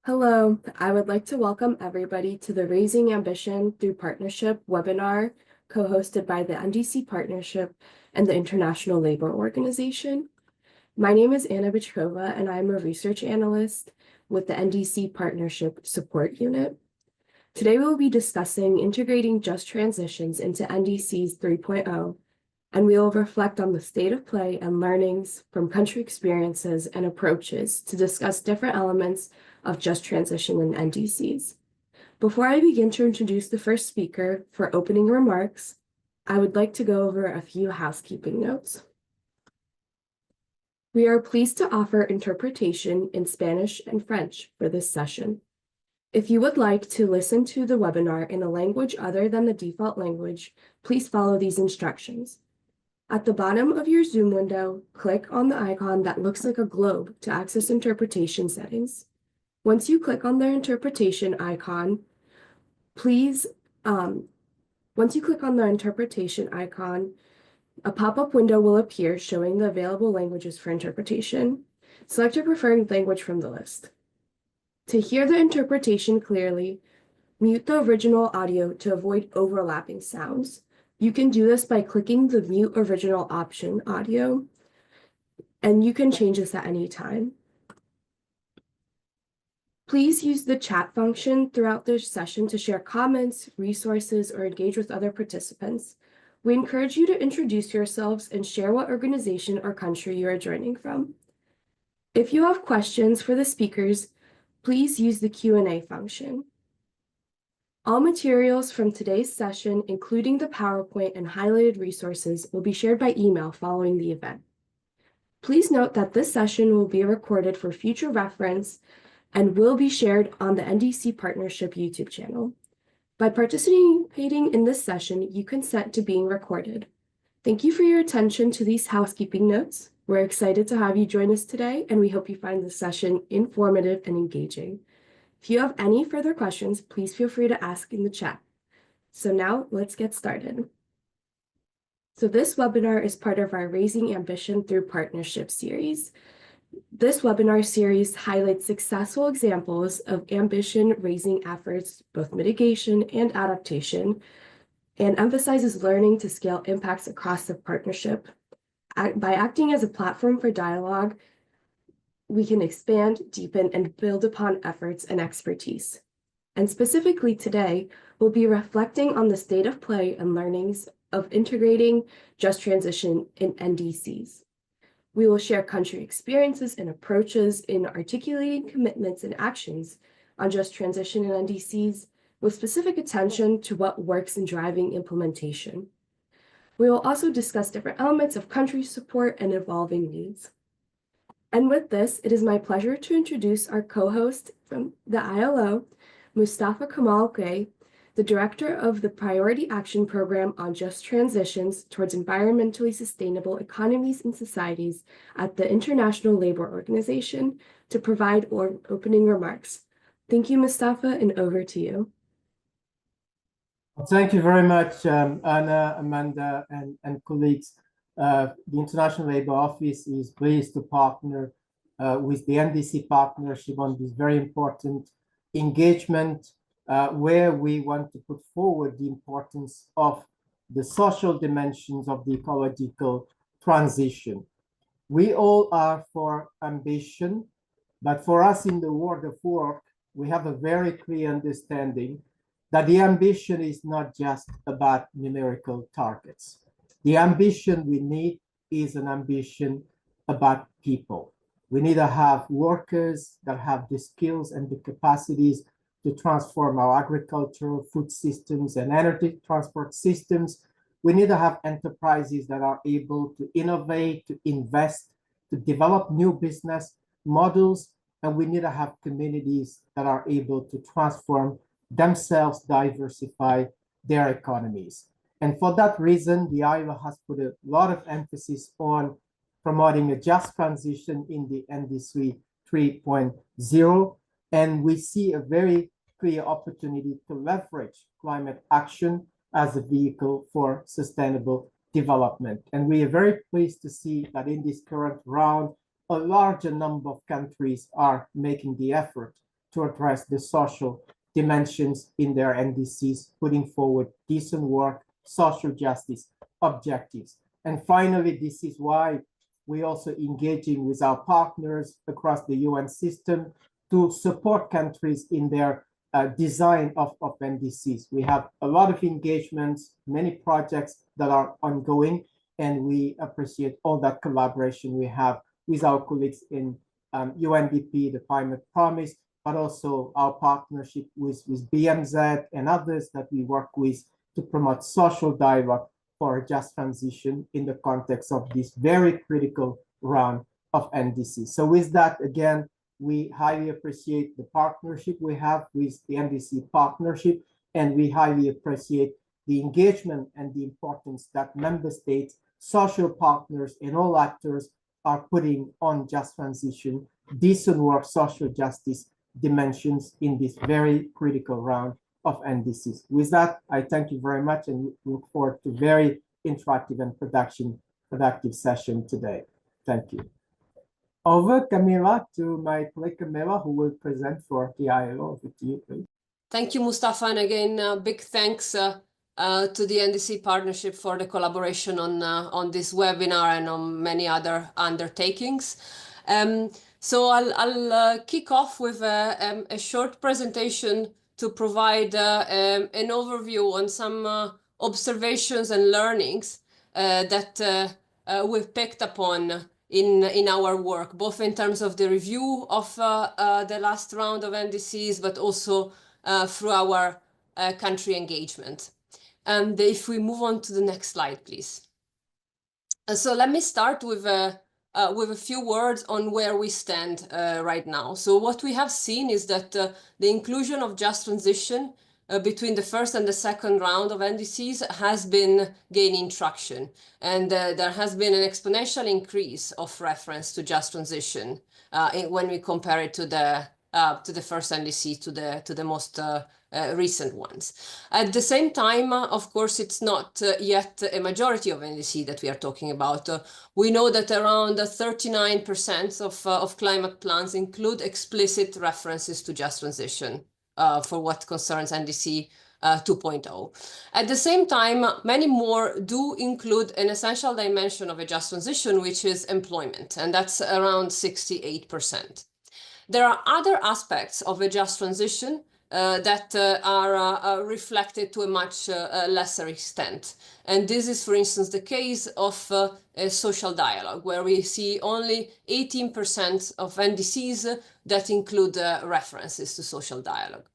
Hello, I would like to welcome everybody to the Raising Ambition Through Partnership webinar co-hosted by the NDC Partnership and the International Labor Organization. My name is Anna Bichkova, and I'm a research analyst with the NDC Partnership Support Unit. Today, we will be discussing integrating just transitions into NDCs 3.0, and we will reflect on the state of play and learnings from country experiences and approaches to discuss different elements of just transition in NDCs. Before I begin to introduce the first speaker for opening remarks, I would like to go over a few housekeeping notes. We are pleased to offer interpretation in Spanish and French for this session. If you would like to listen to the webinar in a language other than the default language, please follow these instructions. At the bottom of your Zoom window, click on the icon that looks like a globe to access interpretation settings. Once you click on the interpretation icon, a pop-up window will appear showing the available languages for interpretation. Select your preferred language from the list. To hear the interpretation clearly, mute the original audio to avoid overlapping sounds. You can do this by clicking the Mute Original option audio, and you can change this at any time. Please use the chat function throughout the session to share comments, resources, or engage with other participants. We encourage you to introduce yourselves and share what organization or country you are joining from. If you have questions for the speakers, please use the Q&A function. All materials from today's session, including the PowerPoint and highlighted resources, will be shared by email following the event. Please note that this session will be recorded for future reference and will be shared on the NDC Partnership YouTube channel. By participating in this session, you consent to being recorded. Thank you for your attention to these housekeeping notes. We're excited to have you join us today, and we hope you find this session informative and engaging. If you have any further questions, please feel free to ask in the chat. So now let's get started. So this webinar is part of our Raising Ambition Through Partnership series. This webinar series highlights successful examples of ambition-raising efforts, both mitigation and adaptation, and emphasizes learning to scale impacts across the partnership. By acting as a platform for dialogue, we can expand, deepen, and build upon efforts and expertise. And specifically today, we'll be reflecting on the state of play and learnings of integrating just transition in NDCs. We will share country experiences and approaches in articulating commitments and actions on just transition in NDCs, with specific attention to what works in driving implementation. We will also discuss different elements of country support and evolving needs. And with this, it is my pleasure to introduce our co-host from the ILO, Mustafa Kamal Gay, the Director of the Priority Action Program on Just Transitions Towards Environmentally Sustainable Economies and Societies at the International Labor Organization, to provide opening remarks. Thank you, Mustafa, and over to you. Thank you very much, Anna, Amanda, and colleagues. The International Labour Office is pleased to partner with the NDC Partnership on this very important engagement where we want to put forward the importance of the social dimensions of the ecological transition. We all are for ambition, but for us in the world of work, we have a very clear understanding that the ambition is not just about numerical targets. The ambition we need is an ambition about people. We need to have workers that have the skills and the capacities to transform our agricultural, food systems, and energy transport systems. We need to have enterprises that are able to innovate, to invest, to develop new business models, and we need to have communities that are able to transform themselves, diversify their economies. And for that reason, the ILO has put a lot of emphasis on promoting a just transition in the NDC 3.0. And we see a very clear opportunity to leverage climate action as a vehicle for sustainable development. And we are very pleased to see that in this current round, a larger number of countries are making the effort to address the social dimensions in their NDCs, putting forward decent work, social justice objectives. And finally, this is why we're also engaging with our partners across the UN system to support countries in their design of NDCs. We have a lot of engagements, many projects that are ongoing, and we appreciate all that collaboration we have with our colleagues in UNDP, the Climate Promise, but also our partnership with BMZ and others that we work with to promote social dialogue for a just transition in the context of this very critical round of NDC. So with that, again, we highly appreciate the partnership we have with the NDC Partnership, and we highly appreciate the engagement and the importance that member states, social partners, and all actors are putting on just transition, decent work, social justice dimensions in this very critical round of NDCs. With that, I thank you very much and look forward to very interactive and productive session today. Thank you. Over, Camilla, to my colleague Camilla, who will present for the ILO. Over to you, please. Thank you, Mustafa. And again, big thanks to the NDC Partnership for the collaboration on this webinar and on many other undertakings. So I'll kick off with a short presentation to provide an overview on some observations and learnings that we've picked up on in our work, both in terms of the review of the last round of NDCs, but also through our country engagement. And if we move on to the next slide, please. So let me start with a few words on where we stand right now. So what we have seen is that the inclusion of just transition between the first and the second round of NDCs has been gaining traction. And there has been an exponential increase of reference to just transition when we compare it to the first NDC, to the most recent ones. At the same time, of course, it's not yet a majority of NDC that we are talking about. We know that around 39% of climate plans include explicit references to just transition for what concerns NDC 2.0. At the same time, many more do include an essential dimension of a just transition, which is employment, and that's around 68%. There are other aspects of a just transition that are reflected to a much lesser extent. And this is, for instance, the case of a social dialogue, where we see only 18% of NDCs that include references to social dialogue.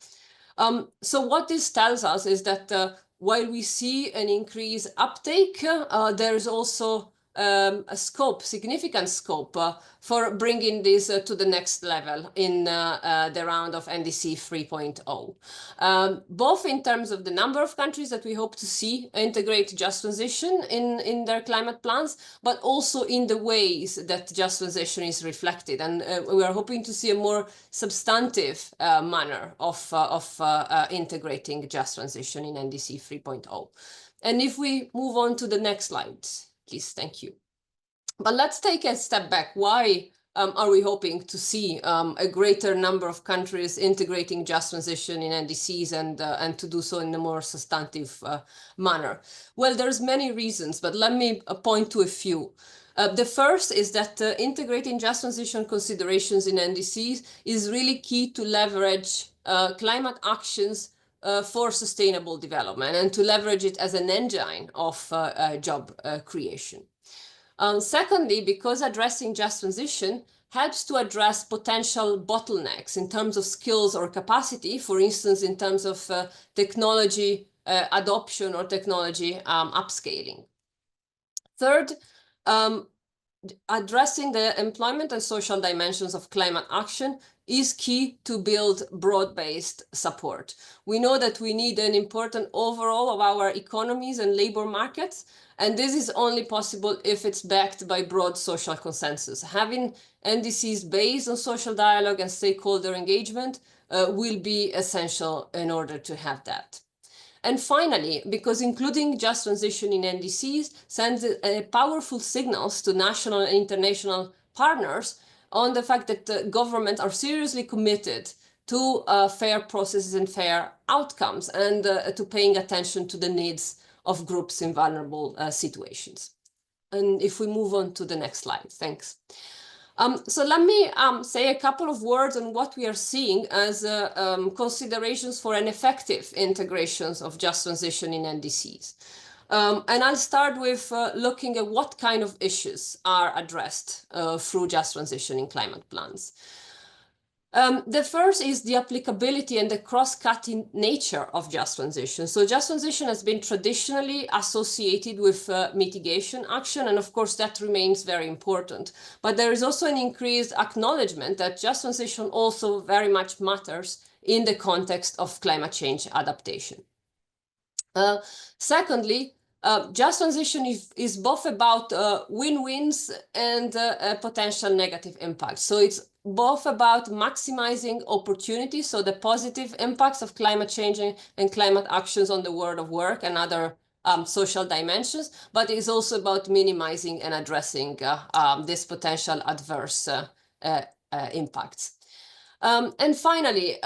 So what this tells us is that while we see an increased uptake, there is also a significant scope for bringing this to the next level in the round of NDC 3.0, both in terms of the number of countries that we hope to see integrate just transition in their climate plans, but also in the ways that just transition is reflected. And we are hoping to see a more substantive manner of integrating just transition in NDC 3.0. And if we move on to the next slide, please, thank you. But let's take a step back. Why are we hoping to see a greater number of countries integrating just transition in NDCs and to do so in a more substantive manner? Well, there's many reasons, but let me point to a few. The first is that integrating just transition considerations in NDCs is really key to leverage climate actions for sustainable development and to leverage it as an engine of job creation. Secondly, because addressing just transition helps to address potential bottlenecks in terms of skills or capacity, for instance, in terms of technology adoption or technology upscaling. Third, addressing the employment and social dimensions of climate action is key to build broad-based support. We know that we need an important overhaul of our economies and labor markets, and this is only possible if it's backed by broad social consensus. Having NDCs based on social dialogue and stakeholder engagement will be essential in order to have that. And finally, because including just transition in NDCs sends powerful signals to national and international partners on the fact that governments are seriously committed to fair processes and fair outcomes, and to paying attention to the needs of groups in vulnerable situations. And if we move on to the next slide, thanks. So let me say a couple of words on what we are seeing as considerations for an effective integrations of just transition in NDCs. And I'll start with looking at what kind of issues are addressed through just transition in climate plans. The first is the applicability and the cross-cutting nature of just transition. So just transition has been traditionally associated with mitigation action, and of course that remains very important. But there is also an increased acknowledgement that just transition also very much matters in the context of climate change adaptation. Secondly, just transition is both about win-wins and potential negative impacts. So it's both about maximizing opportunities, so the positive impacts of climate change and climate actions on the world of work and other social dimensions, but it's also about minimizing and addressing this potential adverse impacts. And finally,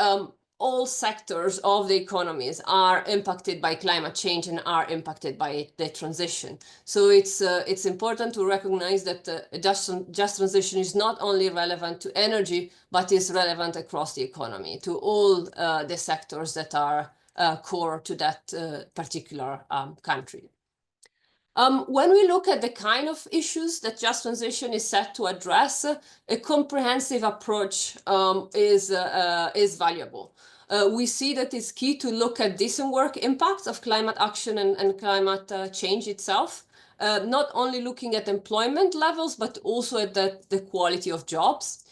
all sectors of the economies are impacted by climate change and are impacted by the transition. So it's important to recognize that just transition is not only relevant to energy, but is relevant across the economy, to all the sectors that are core to that particular country. When we look at the kind of issues that just transition is set to address, a comprehensive approach is valuable. We see that it's key to look at decent work impacts of climate action and climate change itself, not only looking at employment levels, but also at the quality of jobs.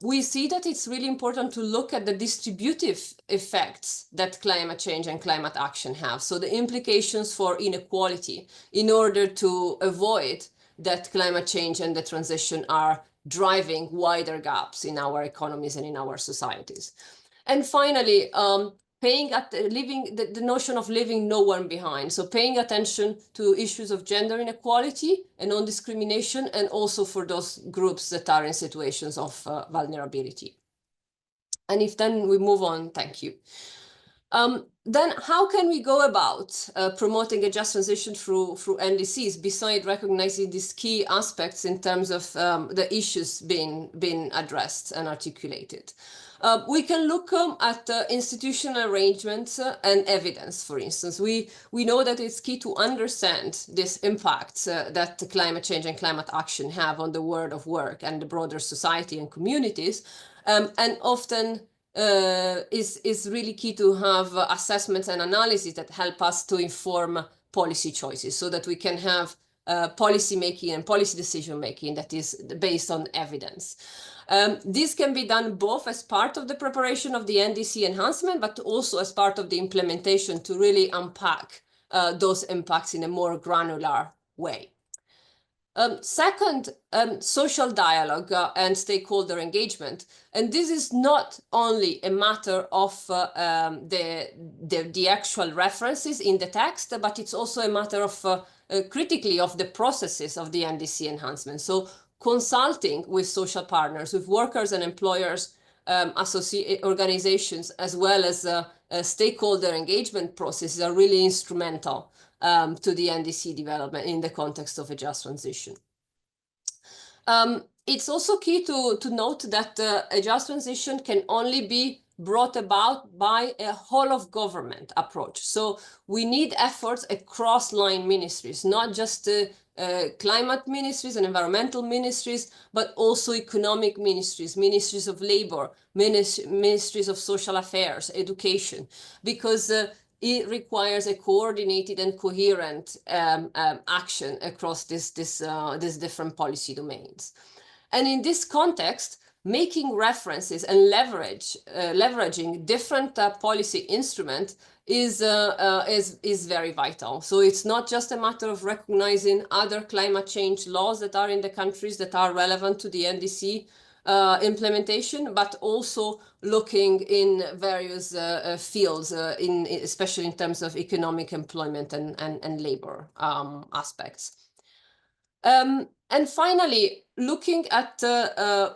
We see that it's really important to look at the distributive effects that climate change and climate action have. So the implications for inequality, in order to avoid that climate change and the transition are driving wider gaps in our economies and in our societies. And finally, the notion of leaving no one behind. So paying attention to issues of gender inequality and non-discrimination, and also for those groups that are in situations of vulnerability. And if then we move on, thank you. Then how can we go about promoting a just transition through NDCs, besides recognizing these key aspects in terms of the issues being addressed and articulated? We can look at institutional arrangements and evidence, for instance. We know that it's key to understand these impacts that climate change and climate action have on the world of work and the broader society and communities, and often is really key to have assessments and analysis that help us to inform policy choices, so that we can have policy making and policy decision making that is based on evidence. This can be done both as part of the preparation of the NDC enhancement, but also as part of the implementation to really unpack those impacts in a more granular way. Second, social dialogue and stakeholder engagement. And this is not only a matter of the actual references in the text, but it's also a matter of critically of the processes of the NDC enhancement. So consulting with social partners, with workers and employers, organizations, as well as stakeholder engagement processes are really instrumental to the NDC development in the context of a just transition. It's also key to note that a just transition can only be brought about by a whole of government approach. So we need efforts across line ministries, not just climate ministries and environmental ministries, but also economic ministries, ministries of labor, ministries of social affairs, education, because it requires a coordinated and coherent action across these different policy domains. And in this context, making references and leveraging different policy instruments is very vital. So it's not just a matter of recognizing other climate change laws that are in the countries that are relevant to the NDC implementation, but also looking in various fields, especially in terms of economic employment and labor aspects. And finally, looking at,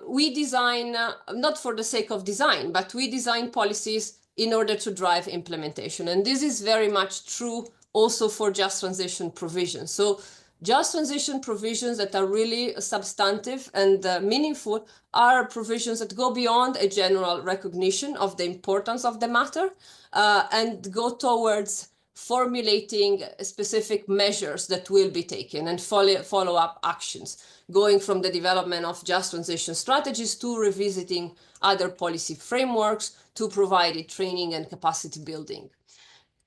we design, not for the sake of design, but we design policies in order to drive implementation. And this is very much true also for just transition provisions. So just transition provisions that are really substantive and meaningful are provisions that go beyond a general recognition of the importance of the matter and go towards formulating specific measures that will be taken and follow-up actions, going from the development of just transition strategies to revisiting other policy frameworks to provide training and capacity building.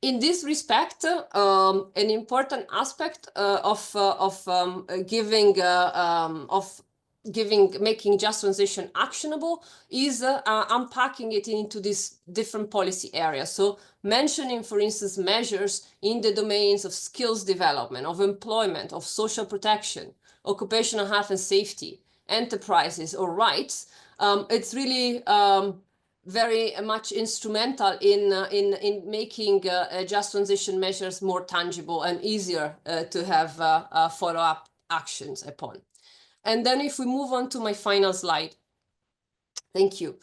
In this respect, an important aspect making just transition actionable is unpacking it into these different policy areas. So mentioning, for instance, measures in the domains of skills development, of employment, of social protection, occupational health and safety, enterprises or rights. It's really very much instrumental in making just transition measures more tangible and easier to have follow-up actions upon. And then if we move on to my final slide. Thank you.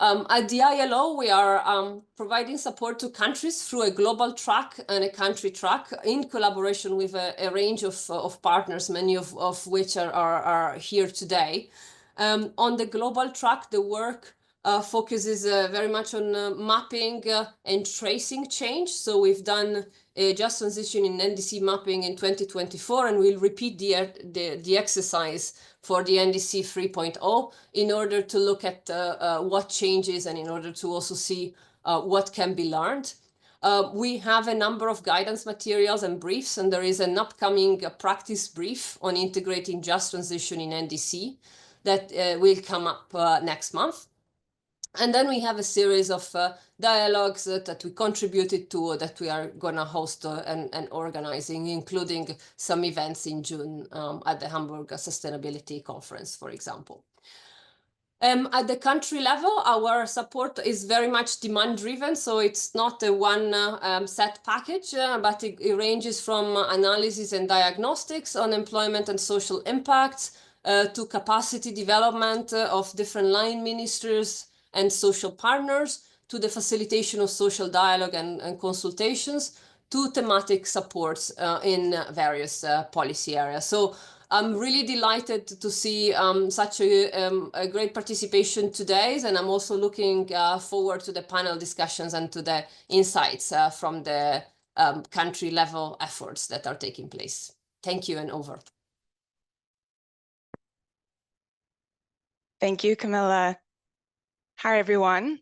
At the ILO, we are providing support to countries through a global track and a country track in collaboration with a range of partners, many of which are here today. On the global track, the work focuses very much on mapping and tracing change. So we've done a just transition in NDC mapping in 2024, and we'll repeat the exercise for the NDC 3.0 in order to look at what changes and in order to also see what can be learned. We have a number of guidance materials and briefs, and there is an upcoming practice brief on integrating just transition in NDC that will come up next month. And then we have a series of dialogues that we contributed to that we are going to host and organizing, including some events in June at the Hamburg Sustainability Conference, for example. At the country level, our support is very much demand-driven, so it's not a one set package, but it ranges from analysis and diagnostics on employment and social impacts to capacity development of different line ministers and social partners, to the facilitation of social dialogue and consultations, to thematic supports in various policy areas. So I'm really delighted to see such a great participation today, and I'm also looking forward to the panel discussions and to the insights from the country level efforts that are taking place. Thank you, and over. Thank you, Camilla. Hi, everyone.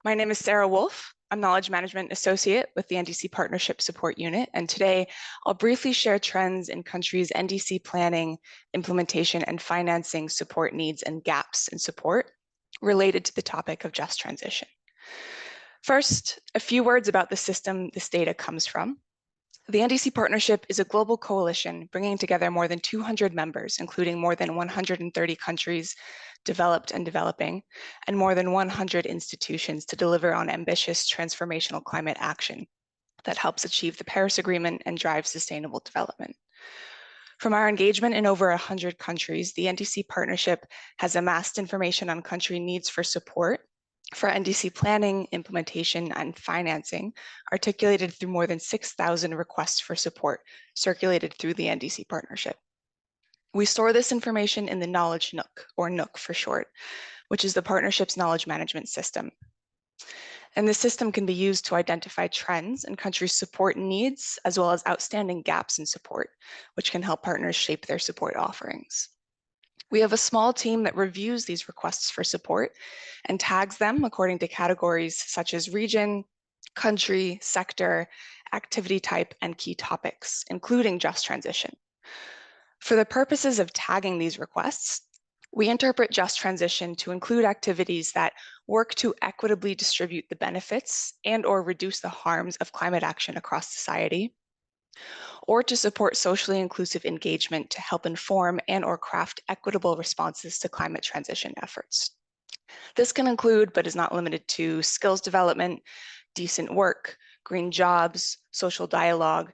My name is Sarah Wolf. I'm Knowledge Management Associate with the NDC Partnership Support Unit, and today I'll briefly share trends in countries' NDC planning, implementation, and financing support needs and gaps in support related to the topic of just transition. First, a few words about the system this data comes from. The NDC Partnership is a global coalition bringing together more than 200 members, including more than 130 countries, developed and developing, and more than 100 institutions to deliver on ambitious transformational climate action that helps achieve the Paris Agreement and drive sustainable development. From our engagement in over 100 countries, the NDC Partnership has amassed information on country needs for support for NDC planning, implementation, and financing, articulated through more than 6,000 requests for support circulated through the NDC Partnership. We store this information in the Knowledge Nook, or Nook for short, which is the partnership's knowledge management system. And this system can be used to identify trends in countries' support needs, as well as outstanding gaps in support, which can help partners shape their support offerings. We have a small team that reviews these requests for support and tags them according to categories such as region, country, sector, activity type, and key topics, including just transition. For the purposes of tagging these requests, we interpret just transition to include activities that work to equitably distribute the benefits and/or reduce the harms of climate action across society, or to support socially inclusive engagement to help inform and/or craft equitable responses to climate transition efforts. This can include, but is not limited to, skills development, decent work, green jobs, social dialogue,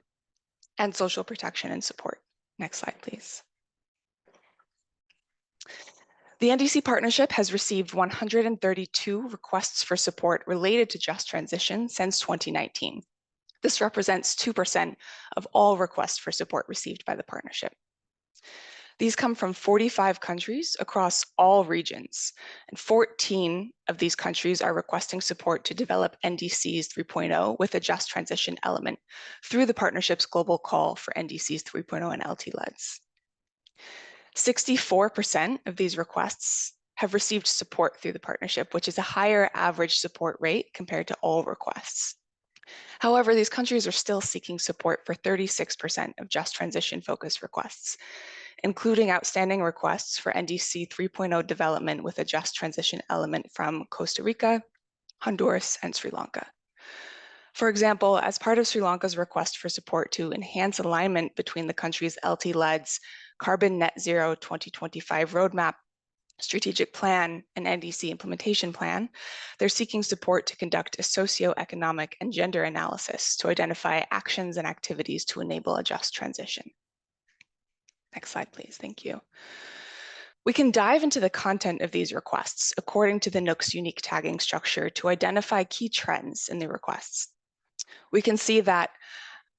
and social protection and support. Next slide, please. The NDC Partnership has received 132 requests for support related to just transition since 2019. This represents 2% of all requests for support received by the partnership. These come from 45 countries across all regions, and 14 of these countries are requesting support to develop NDCs 3.0 with a just transition element through the partnership's global call for NDCs 3.0 and LT-LEDs. 64% of these requests have received support through the partnership, which is a higher average support rate compared to all requests. However, these countries are still seeking support for 36% of just transition focused requests, including outstanding requests for NDC 3.0 development with a just transition element from Costa Rica, Honduras, and Sri Lanka. For example, as part of Sri Lanka's request for support to enhance alignment between the country's LT-LEDs, Carbon Net Zero 2025 Roadmap, Strategic Plan, and NDC Implementation Plan, they're seeking support to conduct a socioeconomic and gender analysis to identify actions and activities to enable a just transition. Next slide, please. Thank you. We can dive into the content of these requests according to the NUC's unique tagging structure to identify key trends in the requests. We can see that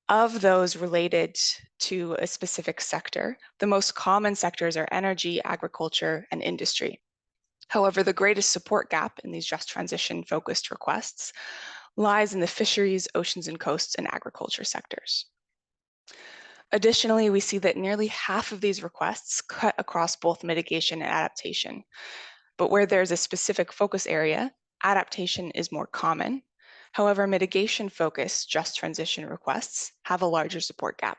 of those related to a specific sector, the most common sectors are energy, agriculture, and industry. However, the greatest support gap in these just transition focused requests lies in the fisheries, oceans and coasts, and agriculture sectors. Additionally, we see that nearly half of these requests cut across both mitigation and adaptation. But where there's a specific focus area, adaptation is more common. However, mitigation-focused just transition requests have a larger support gap.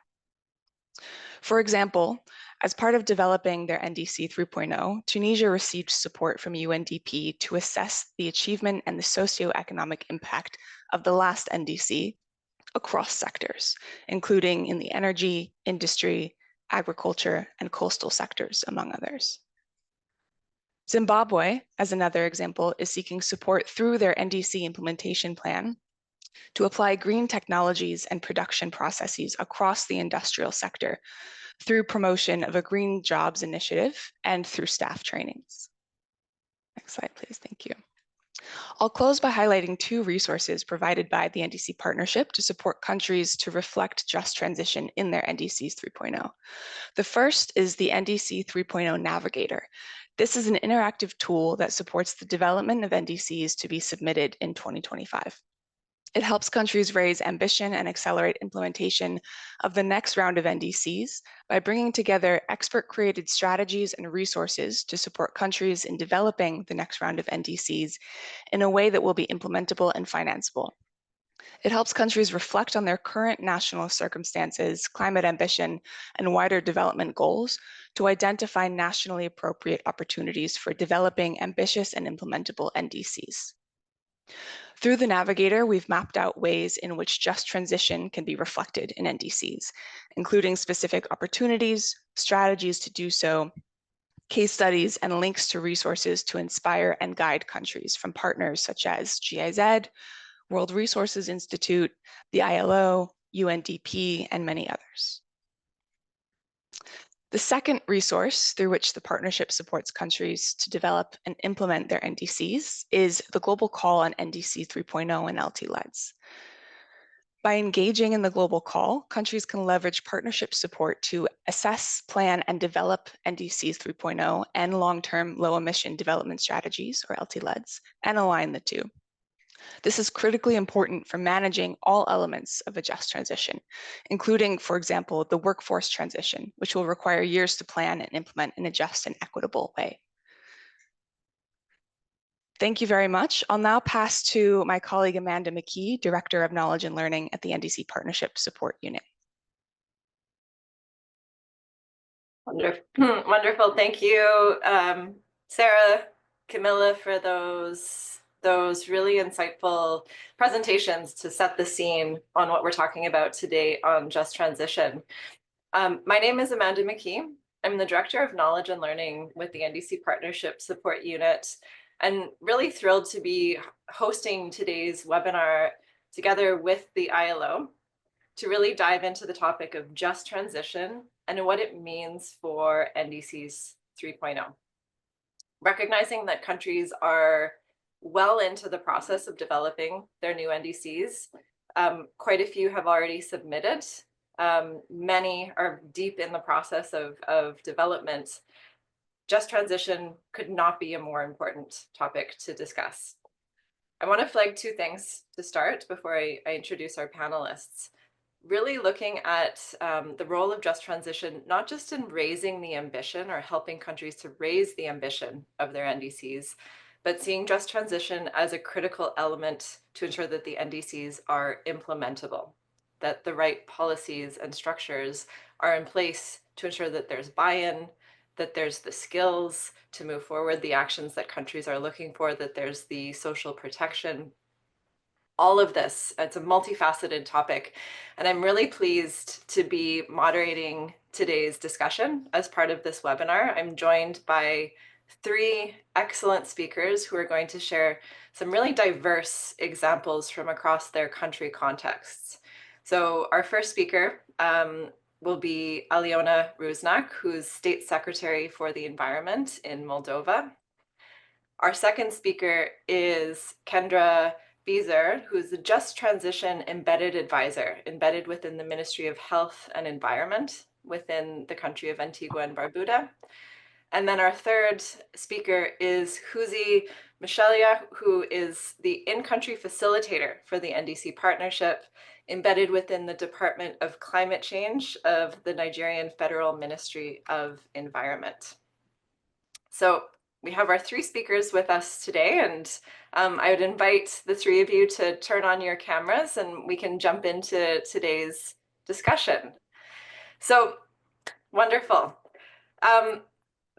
For example, as part of developing their NDC 3.0, Tunisia received support from UNDP to assess the achievement and the socioeconomic impact of the last NDC across sectors, including in the energy, industry, agriculture, and coastal sectors, among others. Zimbabwe, as another example, is seeking support through their NDC implementation plan to apply green technologies and production processes across the industrial sector through promotion of a green jobs initiative and through staff trainings. Next slide, please. Thank you. I'll close by highlighting two resources provided by the NDC Partnership to support countries to reflect just transition in their NDCs 3.0. The first is the NDC 3.0 Navigator. This is an interactive tool that supports the development of NDCs to be submitted in 2025. It helps countries raise ambition and accelerate implementation of the next round of NDCs by bringing together expert-created strategies and resources to support countries in developing the next round of NDCs in a way that will be implementable and financeable. It helps countries reflect on their current national circumstances, climate ambition, and wider development goals to identify nationally appropriate opportunities for developing ambitious and implementable NDCs. Through the Navigator, we've mapped out ways in which just transition can be reflected in NDCs, including specific opportunities, strategies to do so, case studies, and links to resources to inspire and guide countries from partners such as GIZ, World Resources Institute, the ILO, UNDP, and many others. The second resource through which the partnership supports countries to develop and implement their NDCs is the Global Call on NDC 3.0 and LT-LEDs. By engaging in the global call, countries can leverage partnership support to assess, plan, and develop NDCs 3.0 and long-term low-emission development strategies, or LT-LEDs, and align the two. This is critically important for managing all elements of a just transition, including, for example, the workforce transition, which will require years to plan and implement in a just and equitable way. Thank you very much. I'll now pass to my colleague Amanda McKee, Director of Knowledge and Learning at the NDC Partnership Support Unit. Wonderful. Thank you, Sarah, Camilla, for those really insightful presentations to set the scene on what we're talking about today on just transition. My name is Amanda McKee. I'm the Director of Knowledge and Learning with the NDC Partnership Support Unit, and really thrilled to be hosting today's webinar together with the ILO to really dive into the topic of just transition and what it means for NDCs 3.0. recognizing that countries are well into the process of developing their new NDCs. Quite a few have already submitted. Many are deep in the process of development. Just transition could not be a more important topic to discuss. I want to flag two things to start before I introduce our panelists. Really looking at the role of just transition, not just in raising the ambition or helping countries to raise the ambition of their NDCs, but seeing just transition as a critical element to ensure that the NDCs are implementable, that the right policies and structures are in place to ensure that there's buy-in, that there's the skills to move forward, the actions that countries are looking for, that there's the social protection. All of this, it's a multifaceted topic, and I'm really pleased to be moderating today's discussion as part of this webinar. I'm joined by three excellent speakers who are going to share some really diverse examples from across their country contexts. So our first speaker will be Aliona Rusnak, who's State Secretary for the Environment in Moldova. Our second speaker is Kendra Beezer, who's the Just Transition Embedded Advisor, embedded within the Ministry of Health and Environment within the country of Antigua and Barbuda. And then our third speaker is Huzi Michelia, who is the in-country facilitator for the NDC Partnership, embedded within the Department of Climate Change of the Nigerian Federal Ministry of Environment. So we have our three speakers with us today, and I would invite the three of you to turn on your cameras and we can jump into today's discussion. So wonderful.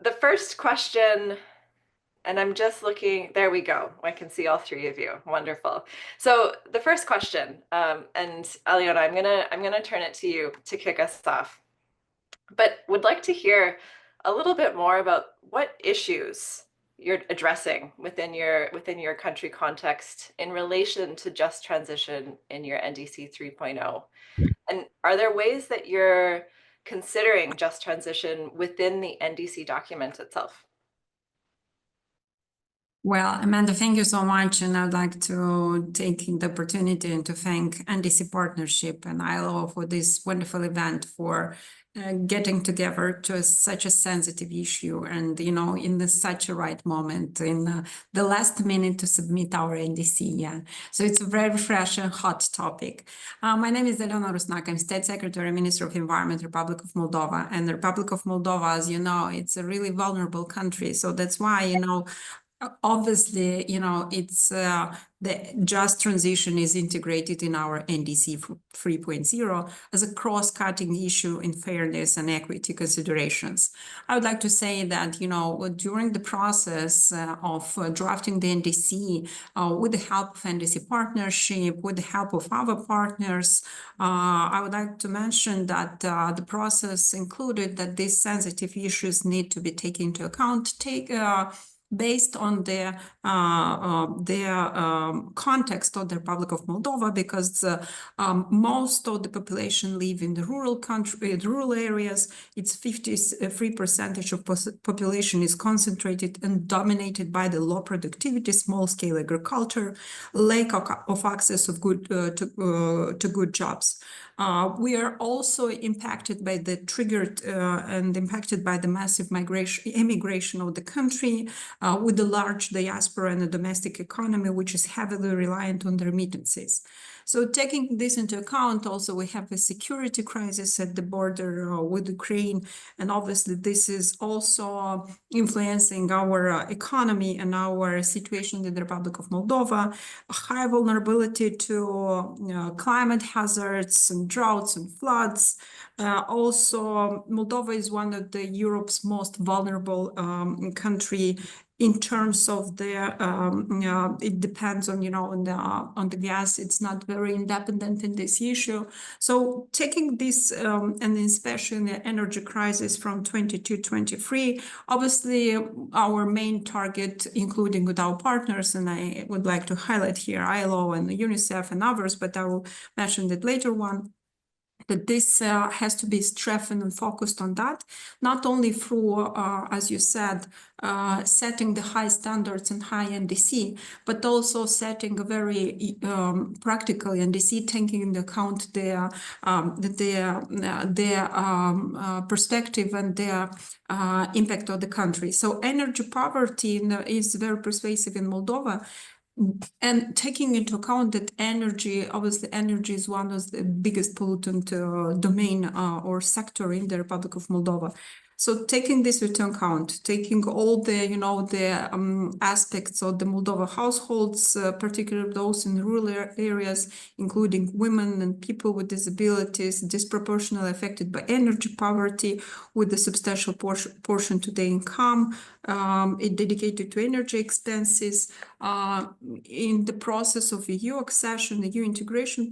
The first question, and I'm just looking, there we go. I can see all three of you. Wonderful. So the first question, and Aliona, I'm gonna turn it to you to kick us off, but would like to hear a little bit more about what issues you're addressing within your country context in relation to just transition in your NDC 3.0. And are there ways that you're considering just transition within the NDC document itself? Well, Amanda, thank you so much. And I'd like to take the opportunity and to thank NDC Partnership and ILO for this wonderful event, for getting together to such a sensitive issue and, you know, in such a right moment, in the last minute to submit our NDC. Yeah. So it's a very fresh and hot topic. My name is Aliona Rusnak. I'm State Secretary, Minister of Environment, Republic of Moldova. And the Republic of Moldova, as you know, it's a really vulnerable country. So that's why, you know, obviously, you know, it's the just transition is integrated in our NDC 3.0 as a cross-cutting issue in fairness and equity considerations. I would like to say that, you know, during the process of drafting the NDC, with the help of NDC Partnership, with the help of other partners, I would like to mention that the process included that these sensitive issues need to be taken into account, based on the context of the Republic of Moldova, because most of the population live in the rural areas. It's 53% of population is concentrated and dominated by the low productivity, small-scale agriculture, lack of access of to good jobs. We are also impacted by the impacted by the massive immigration of the country, with the large diaspora and the domestic economy, which is heavily reliant on the remittances. So taking this into account, also we have a security crisis at the border with Ukraine, and obviously this is also influencing our economy and our situation in the Republic of Moldova, a high vulnerability to climate hazards and droughts and floods. Also, Moldova is one of Europe's most vulnerable country in terms of it depends on, you know, on the gas. It's not very independent in this issue. So taking this, and especially in the energy crisis from 22-23, obviously our main target, including with our partners, and I would like to highlight here ILO and UNICEF and others, but I will mention that later on, But this has to be strengthened and focused on that, not only through, as you said, setting the high standards and high NDC, but also setting a very practical NDC, taking into account their perspective and their impact on the country. So energy poverty is very pervasive in Moldova. And taking into account that obviously energy is one of the biggest pollutant domain or sector in the Republic of Moldova. So taking this into account, taking all the, aspects of the Moldova households, particularly those in rural areas, including women and people with disabilities, disproportionately affected by energy poverty, with a substantial portion to their income, dedicated to energy expenses. In the process of EU accession, the EU integration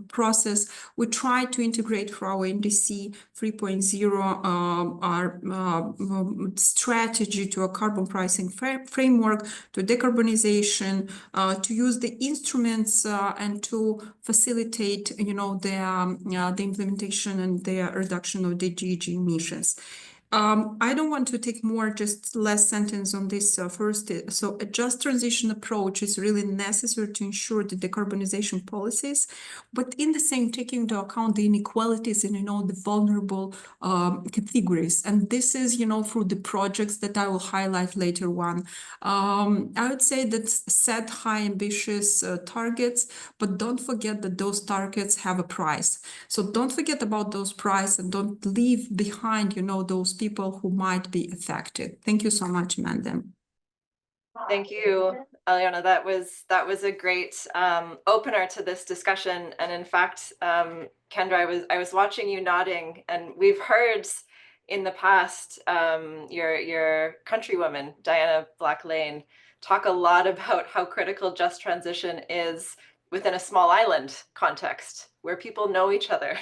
process, we try to integrate through our NDC 3.0 our strategy to a carbon pricing framework, to decarbonization, to use the instruments and to facilitate, the implementation and the reduction of the GHG emissions. I don't want to take more, just last sentence on this first. So a just transition approach is really necessary to ensure the decarbonization policies, but in the same taking into account the inequalities and, the vulnerable categories. And this is, through the projects that I will highlight later on. I would say that set high ambitious targets, but don't forget that those targets have a price. So don't forget about those prices and don't leave behind, those people who might be affected. Thank you so much, Amanda. Thank you, Aliona. That was a great opener to this discussion. And in fact, Kendra, I was watching you nodding, and we've heard in the past your countrywoman, Diana Black-Lane, talk a lot about how critical just transition is within a small island context where people know each other.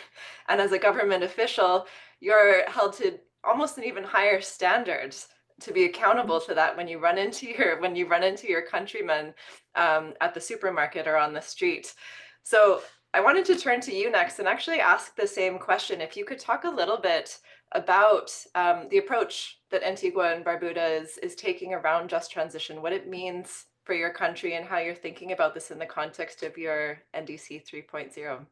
And as a government official, you're held to almost an even higher standard to be accountable to that when you run into your countrymen at the supermarket or on the street. So I wanted to turn to you next and actually ask the same question. If you could talk a little bit about the approach that Antigua and Barbuda is taking around just transition, what it means for your country and how you're thinking about this in the context of your NDC 3.0.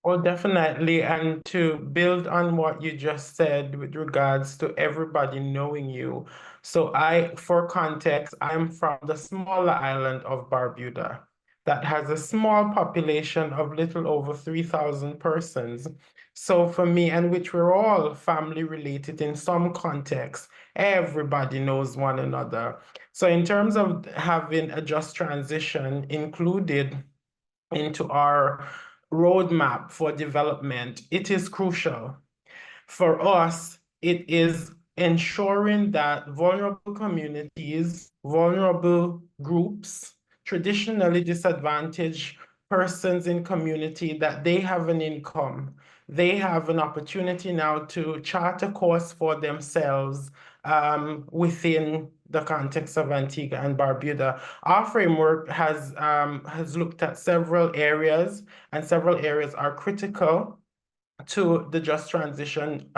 Well, definitely. And to build on what you just said with regards to everybody knowing you. So for context, I'm from the smaller island of Barbuda that has a small population of little over 3,000 persons. So for me, and which we're all family related in some context, everybody knows one another. So in terms of having a just transition included into our roadmap for development, it is crucial. For us, it is ensuring that vulnerable communities, vulnerable groups, traditionally disadvantaged persons in community, that they have an income. They have an opportunity now to chart a course for themselves within the context of Antigua and Barbuda. Our framework has looked at several areas, and several areas are critical to the just transition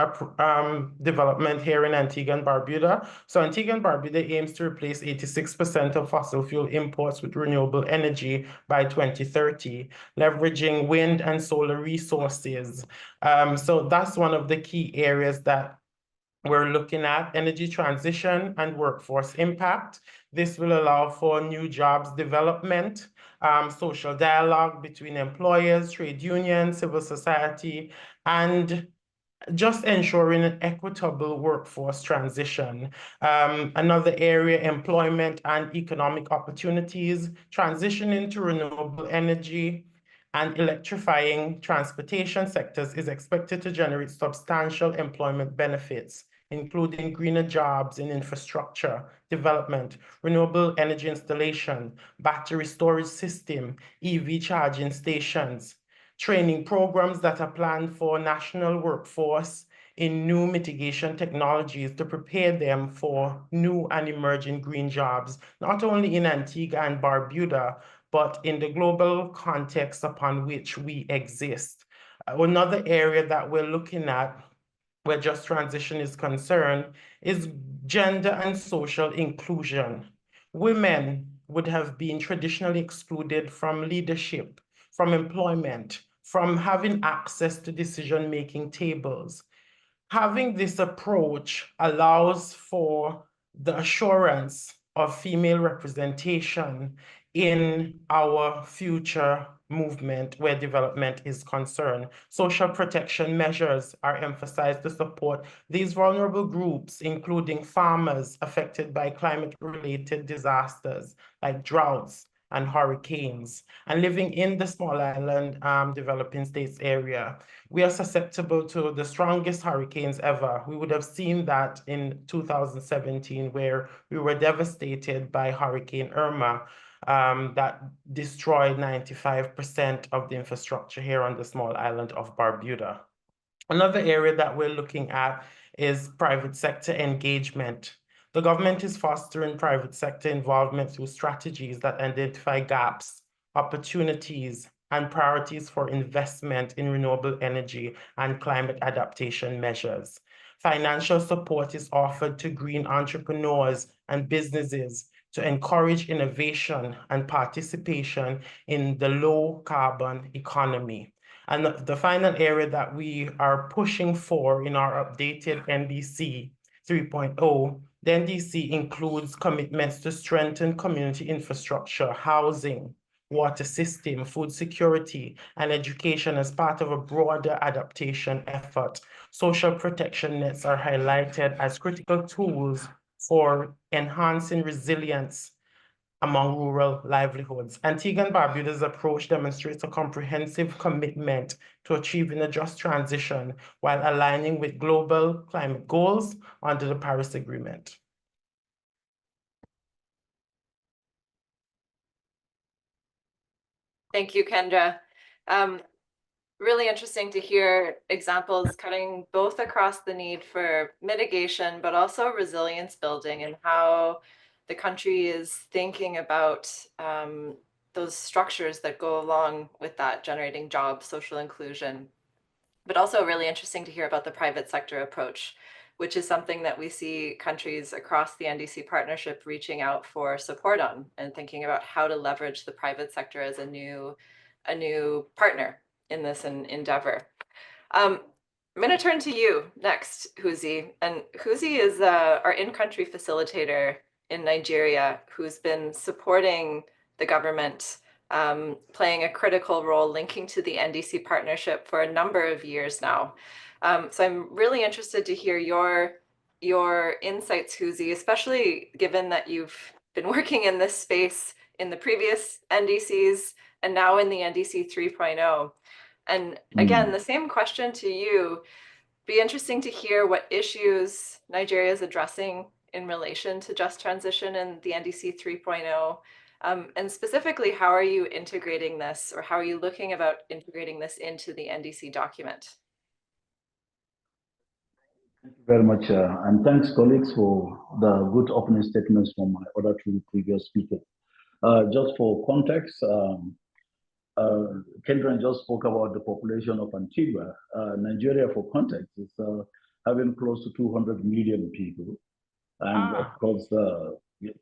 development here in Antigua and Barbuda. So Antigua and Barbuda aims to replace 86% of fossil fuel imports with renewable energy by 2030, leveraging wind and solar resources. So that's one of the key areas that we're looking at: energy transition and workforce impact. This will allow for new jobs development, social dialogue between employers, trade unions, civil society, and just ensuring an equitable workforce transition. Another area, employment and economic opportunities, transitioning to renewable energy and electrifying transportation sectors is expected to generate substantial employment benefits, including greener jobs in infrastructure development, renewable energy installation, battery storage system, EV charging stations, training programs that are planned for national workforce in new mitigation technologies to prepare them for new and emerging green jobs, not only in Antigua and Barbuda, but in the global context upon which we exist. Another area that we're looking at where just transition is concerned is gender and social inclusion. Women would have been traditionally excluded from leadership, from employment, from having access to decision-making tables. Having this approach allows for the assurance of female representation in our future movement where development is concerned. Social protection measures are emphasized to support these vulnerable groups, including farmers affected by climate-related disasters like droughts and hurricanes, and living in the small island developing states area. We are susceptible to the strongest hurricanes ever. We would have seen that in 2017, where we were devastated by Hurricane Irma, that destroyed 95% of the infrastructure here on the small island of Barbuda. Another area that we're looking at is private sector engagement. The government is fostering private sector involvement through strategies that identify gaps, opportunities, and priorities for investment in renewable energy and climate adaptation measures. Financial support is offered to green entrepreneurs and businesses to encourage innovation and participation in the low carbon economy. And the final area that we are pushing for in our updated NDC 3.0, the NDC includes commitments to strengthen community infrastructure, housing, water system, food security, and education as part of a broader adaptation effort. Social protection nets are highlighted as critical tools for enhancing resilience among rural livelihoods. Antigua and Barbuda's approach demonstrates a comprehensive commitment to achieving a just transition while aligning with global climate goals under the Paris Agreement. Thank you, Kendra. Really interesting to hear examples cutting both across the need for mitigation, but also resilience building and how the country is thinking about those structures that go along with that, generating jobs, social inclusion. But also really interesting to hear about the private sector approach, which is something that we see countries across the NDC partnership reaching out for support on and thinking about how to leverage the private sector as a new partner in this endeavor. I'm going to turn to you next, Huzi. And Huzi is our in-country facilitator in Nigeria who's been supporting the government, playing a critical role linking to the NDC partnership for a number of years now. So I'm really interested to hear your insights, Huzi, especially given that you've been working in this space in the previous NDCs and now in the NDC 3.0. And again, the same question to you. Be interesting to hear what issues Nigeria is addressing in relation to just transition in the NDC 3.0. And specifically, how are you integrating this, or how are you looking about integrating this into the NDC document? Thank you very much, and thanks, colleagues, for the good opening statements from my other two previous speakers. Just for context, Kendra just spoke about the population of Antigua. Nigeria, for context, is having close to 200 million people, and of course,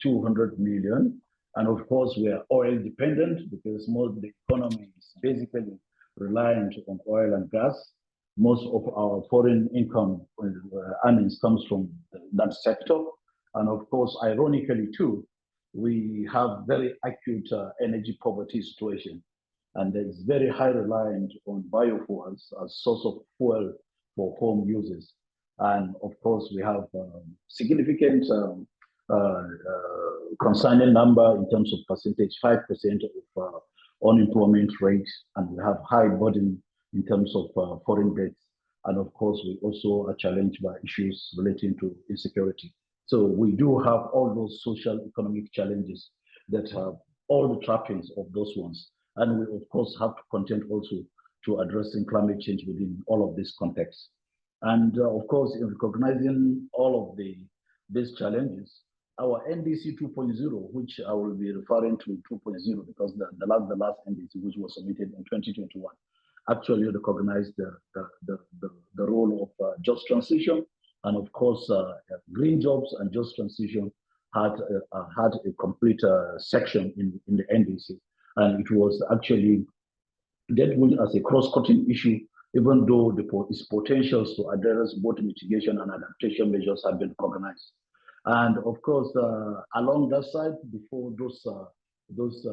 200 million. And of course, we are oil dependent because most of the economy is basically reliant on oil and gas. Most of our foreign income earnings comes from that sector. And of course, ironically too, we have very acute energy poverty situation. And there is very high reliance on biofuels as source of fuel for home uses. And of course, we have significant concerning number in terms of percentage, 5% of unemployment rate, and we have high burden in terms of foreign debt. And of course, we also are challenged by issues relating to insecurity. So we do have all those social economic challenges that have all the trappings of those ones. And we of course have to contend also to addressing climate change within all of this context. And of course, in recognizing all of these challenges, our NDC 2.0, which I will be referring to 2.0 because the last NDC, which was submitted in 2021, actually recognized the role of just transition. And of course, green jobs and just transition had a complete section in the NDC. And it was actually dealt with as a cross-cutting issue, even though its potentials to address both mitigation and adaptation measures have been recognized. And of course, along that side, before those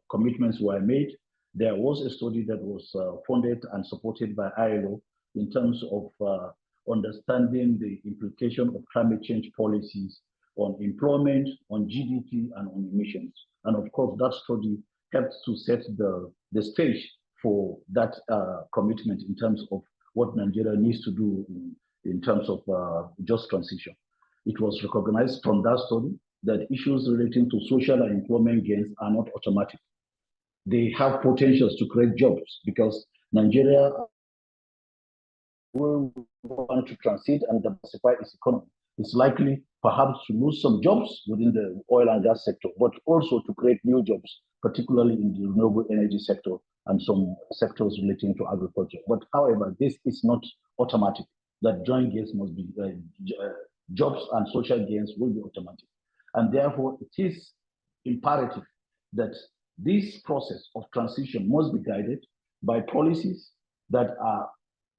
commitments were made, there was a study that was funded and supported by ILO in terms of understanding the implication of climate change policies on employment, on GDP, and on emissions. And of course, that study helped to set the stage for that commitment in terms of what Nigeria needs to do in terms of just transition. It was recognized from that study that issues relating to social and employment gains are not automatic. They have potentials to create jobs because Nigeria will want to transit and diversify its economy. It's likely perhaps to lose some jobs within the oil and gas sector, but also to create new jobs, particularly in the renewable energy sector and some sectors relating to agriculture. But however, this is not automatic, that joint gains must be, jobs and social gains will be automatic. And therefore, it is imperative that this process of transition must be guided by policies that are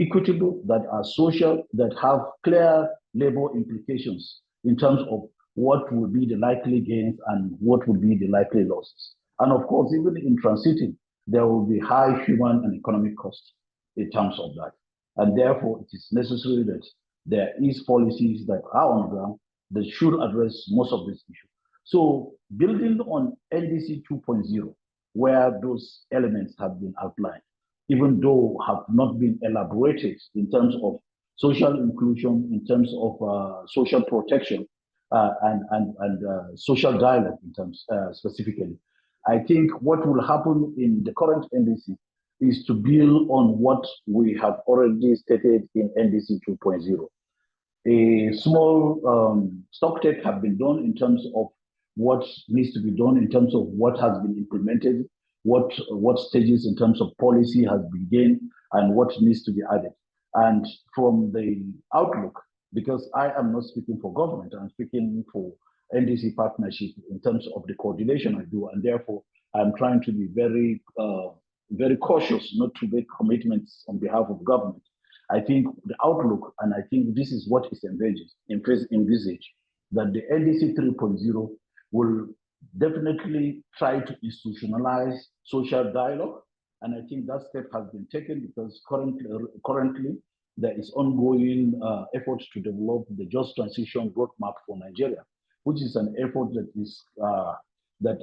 equitable, that are social, that have clear labor implications in terms of what will be the likely gains and what will be the likely losses. And of course, even in transiting, there will be high human and economic costs in terms of that. And therefore, it is necessary that there is policies that are on the ground that should address most of these issues. So building on NDC 2.0, where those elements have been outlined, even though have not been elaborated in terms of social inclusion, in terms of social protection, and social dialogue in terms specifically. I think what will happen in the current NDC is to build on what we have already stated in NDC 2.0. A small stock take have been done in terms of what needs to be done, in terms of what has been implemented, what stages in terms of policy has been gained, and what needs to be added. And from the outlook, because I am not speaking for government, I'm speaking for NDC Partnership in terms of the coordination I do, and therefore I'm trying to be very, very cautious not to make commitments on behalf of government. I think the outlook, and I think this is what is envisaged, that the NDC 3.0 will definitely try to institutionalize social dialogue. And I think that step has been taken because currently there is ongoing efforts to develop the just transition roadmap for Nigeria, which is an effort that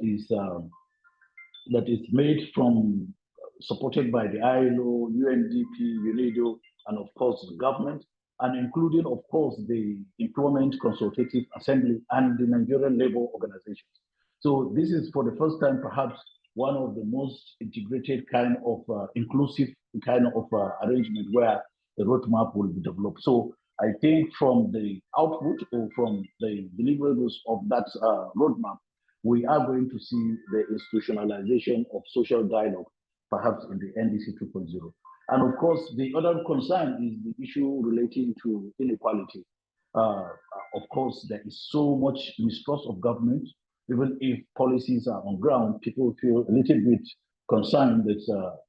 is made from, supported by the ILO, UNDP, UNIDO, and of course the government, and including of course the Employment Consultative Assembly and the Nigerian labor organizations. So this is for the first time perhaps one of the most integrated kind of inclusive kind of arrangement where the roadmap will be developed. So I think from the output or from the deliverables of that roadmap, we are going to see the institutionalization of social dialogue, perhaps in the NDC 2.0. And of course, the other concern is the issue relating to inequality. Of course, there is so much mistrust of government. Even if policies are on ground, people feel a little bit concerned that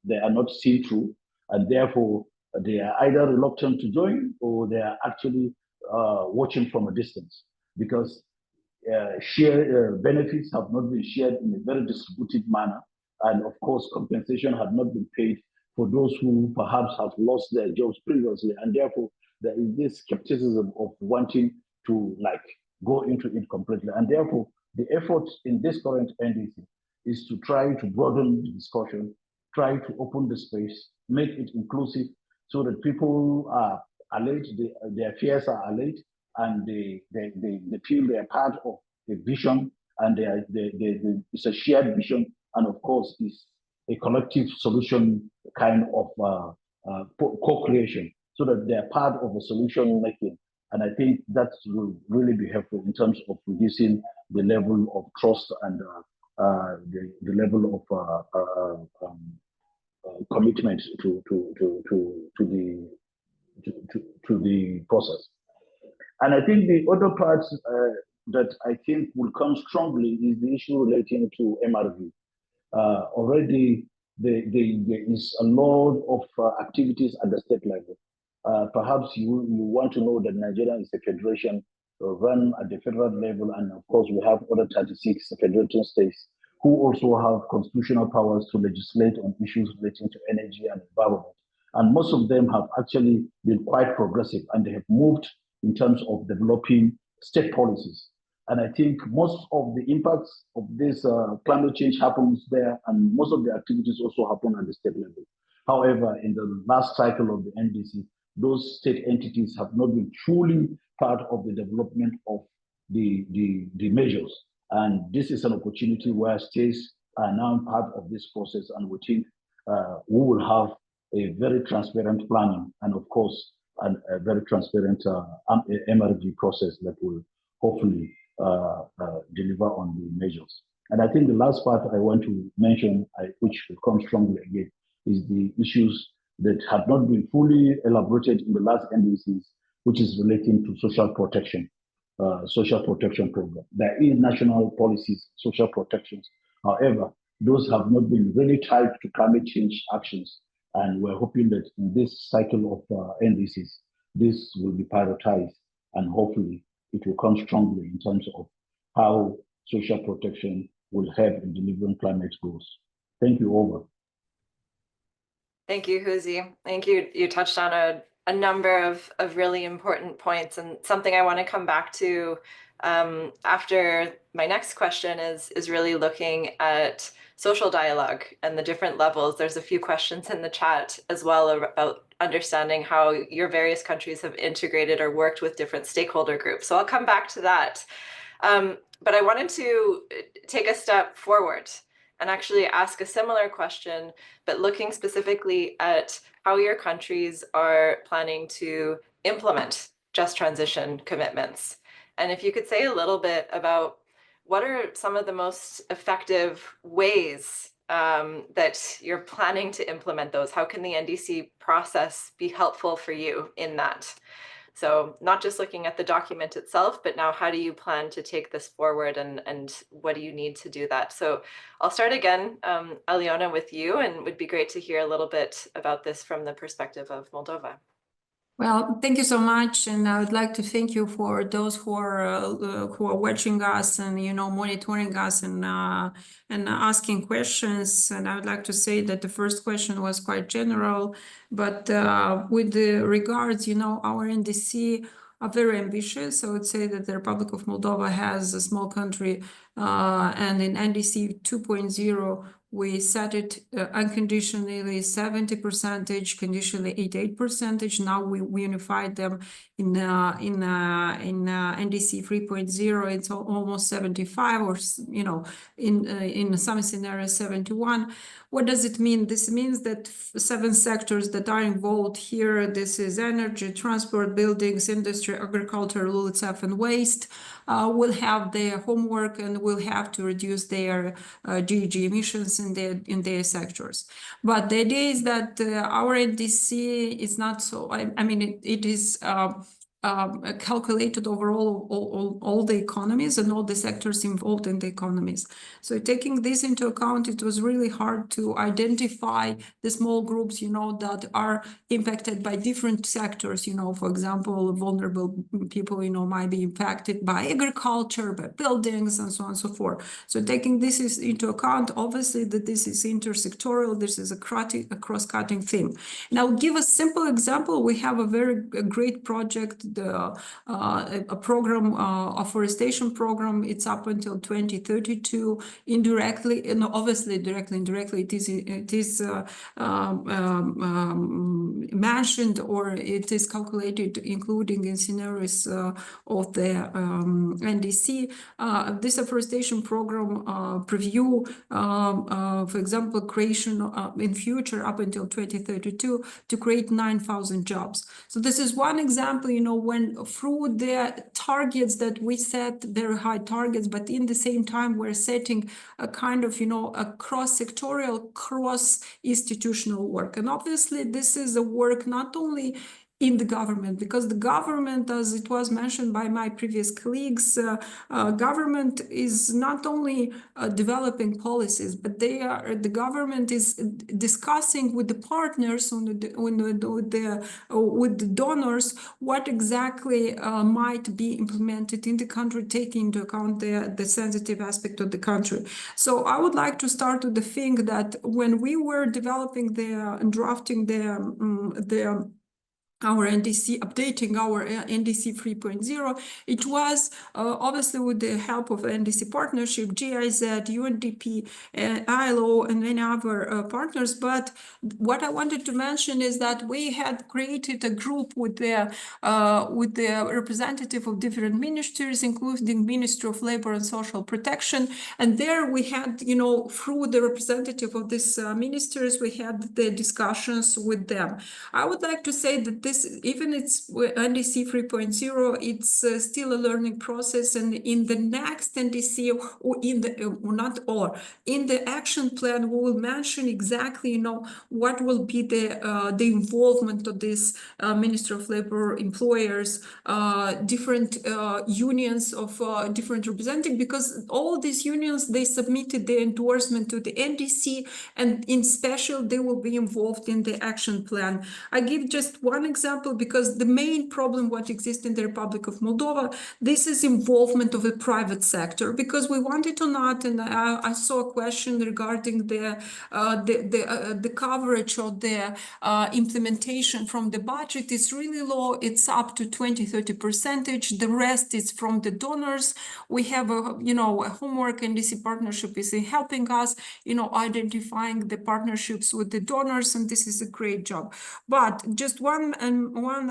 they are not seen through, and therefore they are either reluctant to join or they are actually watching from a distance because benefits have not been shared in a very distributed manner. And of course, compensation had not been paid for those who perhaps have lost their jobs previously. And therefore, there is this skepticism of wanting to go into it completely. And therefore, the effort in this current NDC is to try to broaden the discussion, try to open the space, make it inclusive so that people are allayed, their fears are allayed, and they feel they are part of a vision, and it's a shared vision, and of course, it's a collective solution kind of co-creation, so that they're part of a solution making. And I think that will really be helpful in terms of reducing the level of trust and the level of commitment to the process. And I think the other part that I think will come strongly is the issue relating to MRV. Already there is a lot of activities at the state level. Perhaps you want to know that Nigeria is a federation run at the federal level, and of course we have other 36 federating states who also have constitutional powers to legislate on issues relating to energy and environment. And most of them have actually been quite progressive, and they have moved in terms of developing state policies. And I think most of the impacts of this climate change happens there, and most of the activities also happen at the state level. However, in the last cycle of the NDC, those state entities have not been truly part of the development of the measures. And this is an opportunity where states are now part of this process, and we think we will have a very transparent planning and, of course, a very transparent MRG process that will hopefully deliver on the measures. And I think the last part I want to mention, which will come strongly again, is the issues that have not been fully elaborated in the last NDCs, which is relating to social protection program. There is national policies, social protections. However, those have not been really tied to climate change actions. And we're hoping that in this cycle of NDCs, this will be prioritized, and hopefully it will come strongly in terms of how social protection will help in delivering climate goals. Thank you, over. Thank you, Huzi. Thank you. You touched on a number of really important points, and something I want to come back to after my next question is really looking at social dialogue and the different levels. There's a few questions in the chat as well about understanding how your various countries have integrated or worked with different stakeholder groups. So I'll come back to that. But I wanted to take a step forward and actually ask a similar question, but looking specifically at how your countries are planning to implement just transition commitments. And if you could say a little bit about what are some of the most effective ways that you're planning to implement those? How can the NDC process be helpful for you in that? So not just looking at the document itself, but now how do you plan to take this forward, and what do you need to do that? So I'll start again, Aliona, with you, and it would be great to hear a little bit about this from the perspective of Moldova. Well, thank you so much, and I would like to thank you for those who are watching us and monitoring us and asking questions. And I would like to say that the first question was quite general, but with the regards, our NDC are very ambitious. I would say that the Republic of Moldova has a small country, and in NDC 2.0. We set it unconditionally 70%, conditionally 88%. Now we unified them in NDC 3.0. It's almost 75, or in some scenarios 71. What does it mean? This means that 7 sectors that are involved here. This is energy, transport, buildings, industry, agriculture, LULUCF, and waste. Will have their homework and will have to reduce their GHG emissions in their sectors. But the idea is that our NDC is not so. I mean, it is calculated over all the economies and all the sectors involved in the economies. So taking this into account, it was really hard to identify the small groups, that are impacted by different sectors. For example, vulnerable people, might be impacted by agriculture, by buildings, and so on and so forth. So taking this into account, obviously that this is intersectoral, this is a cross-cutting theme. Now, give a simple example. We have a great project, a program, afforestation program. It's up until 2032. Indirectly, and obviously directly, indirectly, it is mentioned, or it is calculated, including in scenarios of the NDC. This afforestation program preview, for example, creation in future up until 2032 to create 9,000 jobs. So this is one example, when through the targets that we set, very high targets, but in the same time, we're setting a kind of, a cross-sectorial, cross-institutional work. And obviously, this is a work not only in the government, because the government, as it was mentioned by my previous colleagues, government is not only developing policies, but the government is discussing with the partners with the donors what exactly might be implemented in the country, taking into account the sensitive aspect of the country. So I would like to start with the thing that when we were developing and drafting our NDC, updating our NDC 3.0, it was obviously with the help of NDC Partnership, GIZ, UNDP, ILO, and many other partners. But what I wanted to mention is that we had created a group with the representative of different ministries, including Ministry of Labor and Social Protection. And there we had, through the representative of these ministers, we had the discussions with them. I would like to say that even it's NDC 3.0, it's still a learning process, and in the next NDC, or in the action plan, we will mention exactly, what will be the involvement of this Ministry of Labor, employers, different unions of different representing, because all these unions, they submitted their endorsement to the NDC, and in special, they will be involved in the action plan. I give just one example, because the main problem what exists in the Republic of Moldova, this is involvement of the private sector, because we wanted to not, and I saw a question regarding the coverage of the implementation from the budget is really low. It's up to 20-30%. The rest is from the donors. We have a homework, and NDC Partnership is helping us, identifying the partnerships with the donors, and this is a great job. But just one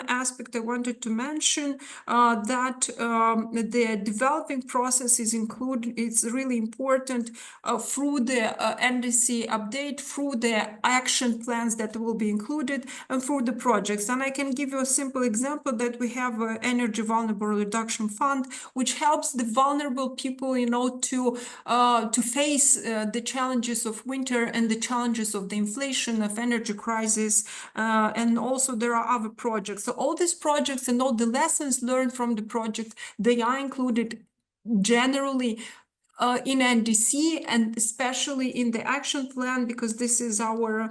aspect I wanted to mention, that the developing process it's really important through the NDC update, through the action plans that will be included, and through the projects. And I can give you a simple example that we have an Energy Vulnerable Reduction Fund, which helps the vulnerable people, to face the challenges of winter and the challenges of the inflation, of energy crisis, and also there are other projects. So all these projects and all the lessons learned from the project, they are included generally in NDC, and especially in the action plan, because this is our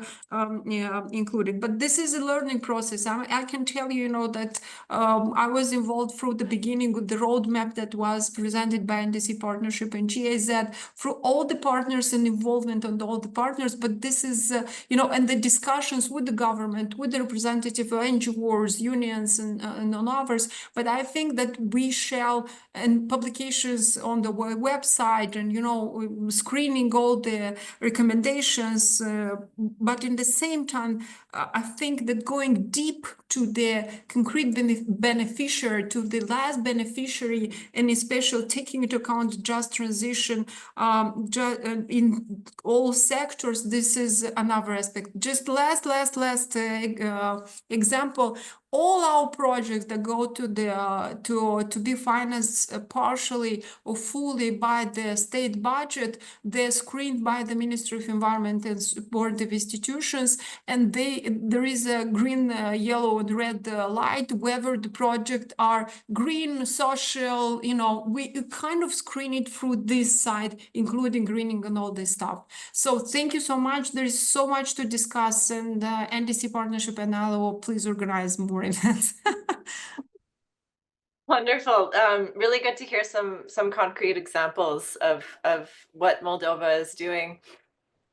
included. But this is a learning process. I can tell you, that I was involved through the beginning with the roadmap that was presented by NDC Partnership and GIZ, through all the partners and involvement on all the partners. But this is, and the discussions with the government, with the representative of NGOs, unions, and on others. But I think that we shall, and publications on the website, and screening all the recommendations, but in the same time, I think that going deep to the concrete beneficiary, to the last beneficiary, and especially taking into account just transition in all sectors, this is another aspect. Just last example. All our projects that go to be financed partially or fully by the state budget, they're screened by the Ministry of Environment and supportive institutions, and there is a green, yellow, and red light whether the project are green, social. We kind of screen it through this side, including greening and all this stuff. So thank you so much. There is so much to discuss, and NDC Partnership and ILO, please organize more events. Wonderful. Really good to hear some concrete examples of what Moldova is doing.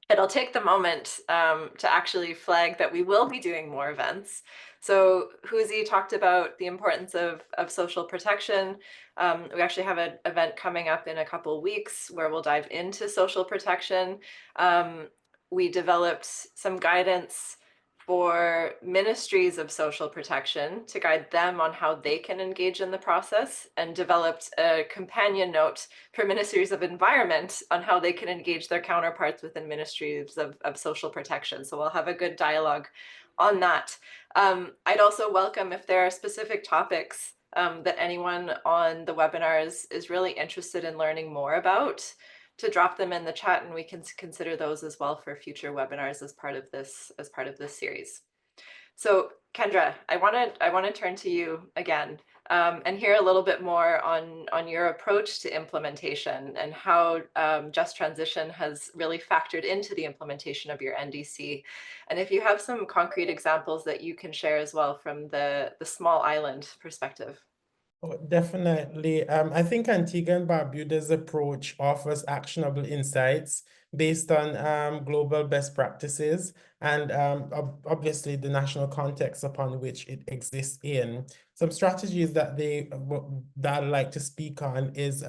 And I'll take the moment to actually flag that we will be doing more events. So Huzi talked about the importance of social protection. We actually have an event coming up in a couple of weeks where we'll dive into social protection. We developed some guidance for ministries of social protection to guide them on how they can engage in the process, and developed a companion note for ministries of environment on how they can engage their counterparts within ministries of social protection. So we'll have a good dialogue on that. I'd also welcome if there are specific topics that anyone on the webinar is really interested in learning more about, to drop them in the chat, and we can consider those as well for future webinars as part of this series. So Kendra, I want to turn to you again and hear a little bit more on your approach to implementation and how just transition has really factored into the implementation of your NDC. And if you have some concrete examples that you can share as well from the small island perspective. Oh, definitely. I think Antigua and Barbuda's approach offers actionable insights based on global best practices and obviously the national context upon which it exists in. Some strategies that I'd like to speak on is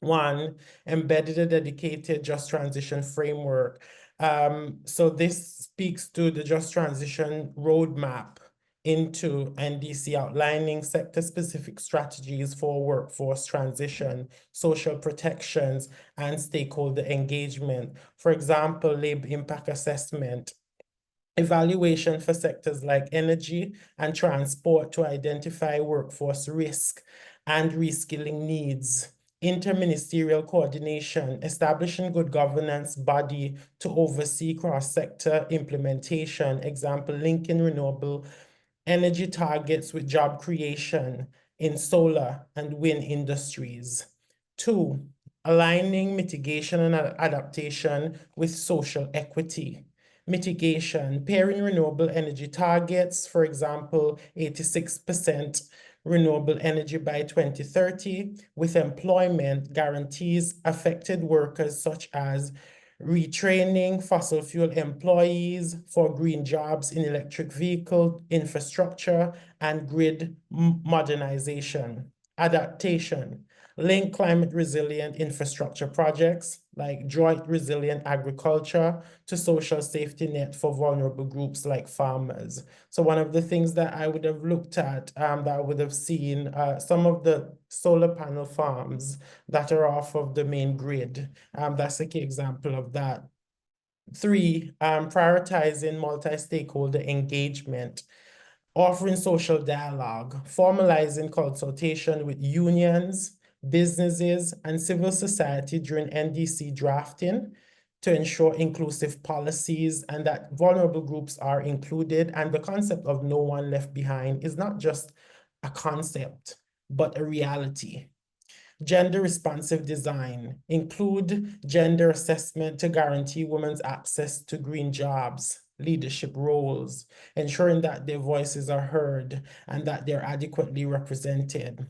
one, embedded a dedicated just transition framework. So this speaks to the just transition roadmap into NDC, outlining sector-specific strategies for workforce transition, social protections, and stakeholder engagement. For example, labor impact assessment, evaluation for sectors like energy and transport to identify workforce risk and reskilling needs, interministerial coordination, establishing good governance body to oversee cross-sector implementation, example, linking renewable energy targets with job creation in solar and wind industries. Two, aligning mitigation and adaptation with social equity. Mitigation, pairing renewable energy targets, for example, 86% renewable energy by 2030, with employment guarantees affected workers such as retraining fossil fuel employees for green jobs in electric vehicle infrastructure and grid modernization. Adaptation, link climate resilient infrastructure projects like drought resilient agriculture to social safety net for vulnerable groups like farmers. So one of the things that I would have looked at, that I would have seen some of the solar panel farms that are off of the main grid. That's a key example of that. Three, prioritizing multi-stakeholder engagement, offering social dialogue, formalizing consultation with unions, businesses, and civil society during NDC drafting to ensure inclusive policies and that vulnerable groups are included. And the concept of no one left behind is not just a concept, but a reality. Gender responsive design, include gender assessment to guarantee women's access to green jobs, leadership roles, ensuring that their voices are heard and that they're adequately represented.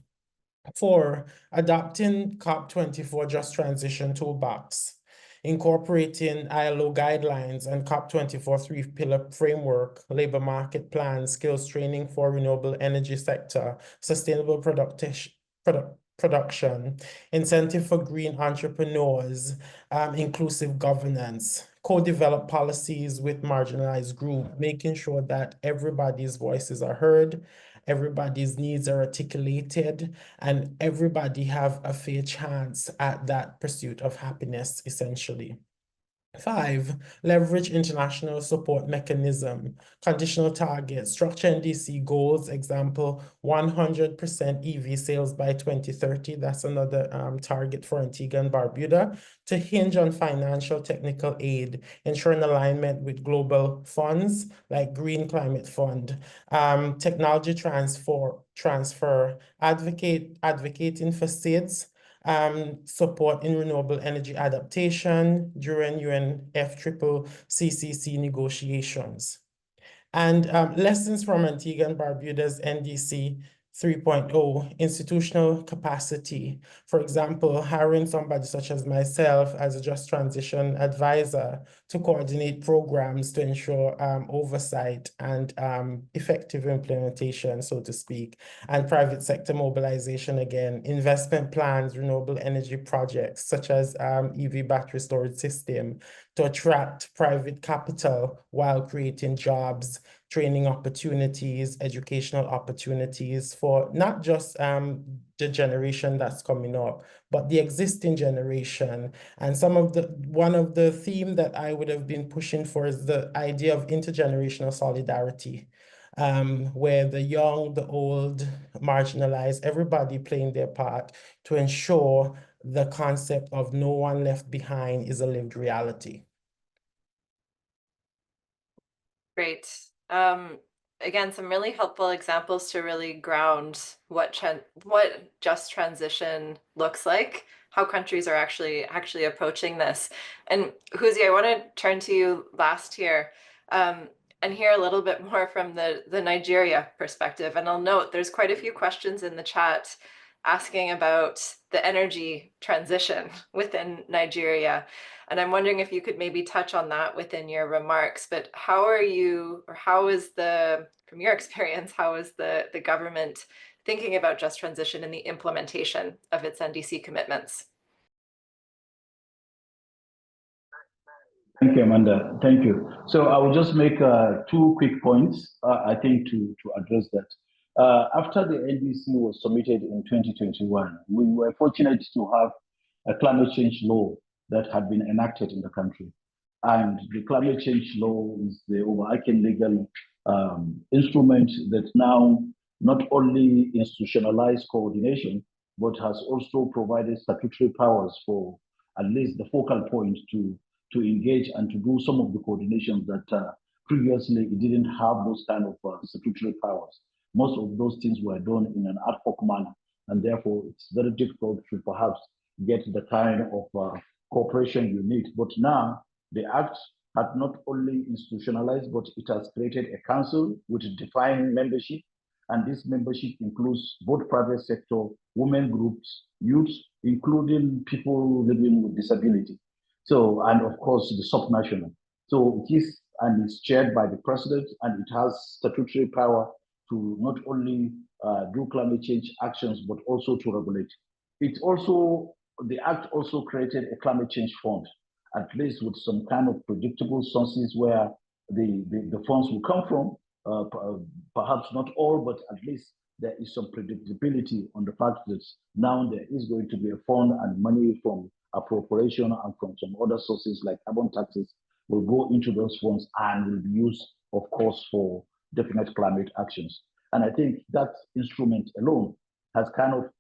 Four, adopting COP24 Just Transition Toolbox, incorporating ILO guidelines and COP24 three-pillar framework, labor market plans, skills training for renewable energy sector, sustainable production, incentive for green entrepreneurs, inclusive governance, co-develop policies with marginalized groups, making sure that everybody's voices are heard, everybody's needs are articulated, and everybody have a fair chance at that pursuit of happiness, essentially. Five, leverage international support mechanism, conditional targets, structure NDC goals, example, 100% EV sales by 2030. That's another target for Antigua and Barbuda, to hinge on financial technical aid, ensuring alignment with global funds like Green Climate Fund, technology transfer, advocating for SIDS, support in renewable energy adaptation during UNFCCC negotiations. And lessons from Antigua and Barbuda's NDC 3.0, institutional capacity. For example, hiring somebody such as myself as a just transition advisor to coordinate programs to ensure oversight and effective implementation, so to speak, and private sector mobilization again, investment plans, renewable energy projects such as EV battery storage system, to attract private capital while creating jobs, training opportunities, educational opportunities for not just the generation that's coming up, but the existing generation. And one of the theme that I would have been pushing for is the idea of intergenerational solidarity, where the young, the old, marginalized, everybody playing their part to ensure the concept of no one left behind is a lived reality. Great. Again, some really helpful examples to really ground what just transition looks like, how countries are actually approaching this. And Huzi, I want to turn to you last here and hear a little bit more from the Nigeria perspective. And I'll note there's quite a few questions in the chat asking about the energy transition within Nigeria. And I'm wondering if you could maybe touch on that within your remarks, but how are you, or how is from your experience, how is the government thinking about just transition and the implementation of its NDC commitments? Thank you, Amanda. Thank you. So I will just make 2 quick points, I think, to address that. After the NDC was submitted in 2021, we were fortunate to have a climate change law that had been enacted in the country. And the climate change law is the overarching legal instrument that now not only institutionalized coordination, but has also provided statutory powers for at least the focal point to engage and to do some of the coordinations that previously it didn't have those kind of statutory powers. Most of those things were done in an ad hoc manner, and therefore it's very difficult to perhaps get the kind of cooperation you need. But now the Act had not only institutionalized, but it has created a council with defined membership. And this membership includes both private sector, women groups, youth, including people living with disability. So, and of course, the subnational. So it is, and it's chaired by the president, and it has statutory power to not only do climate change actions, but also to regulate. It also, the Act also created a climate change fund, at least with some kind of predictable sources where the funds will come from. Perhaps not all, but at least there is some predictability on the fact that now there is going to be a fund, and money from appropriation and from some other sources like carbon taxes will go into those funds and will be used, of course, for definite climate actions. And I think that instrument alone has kind of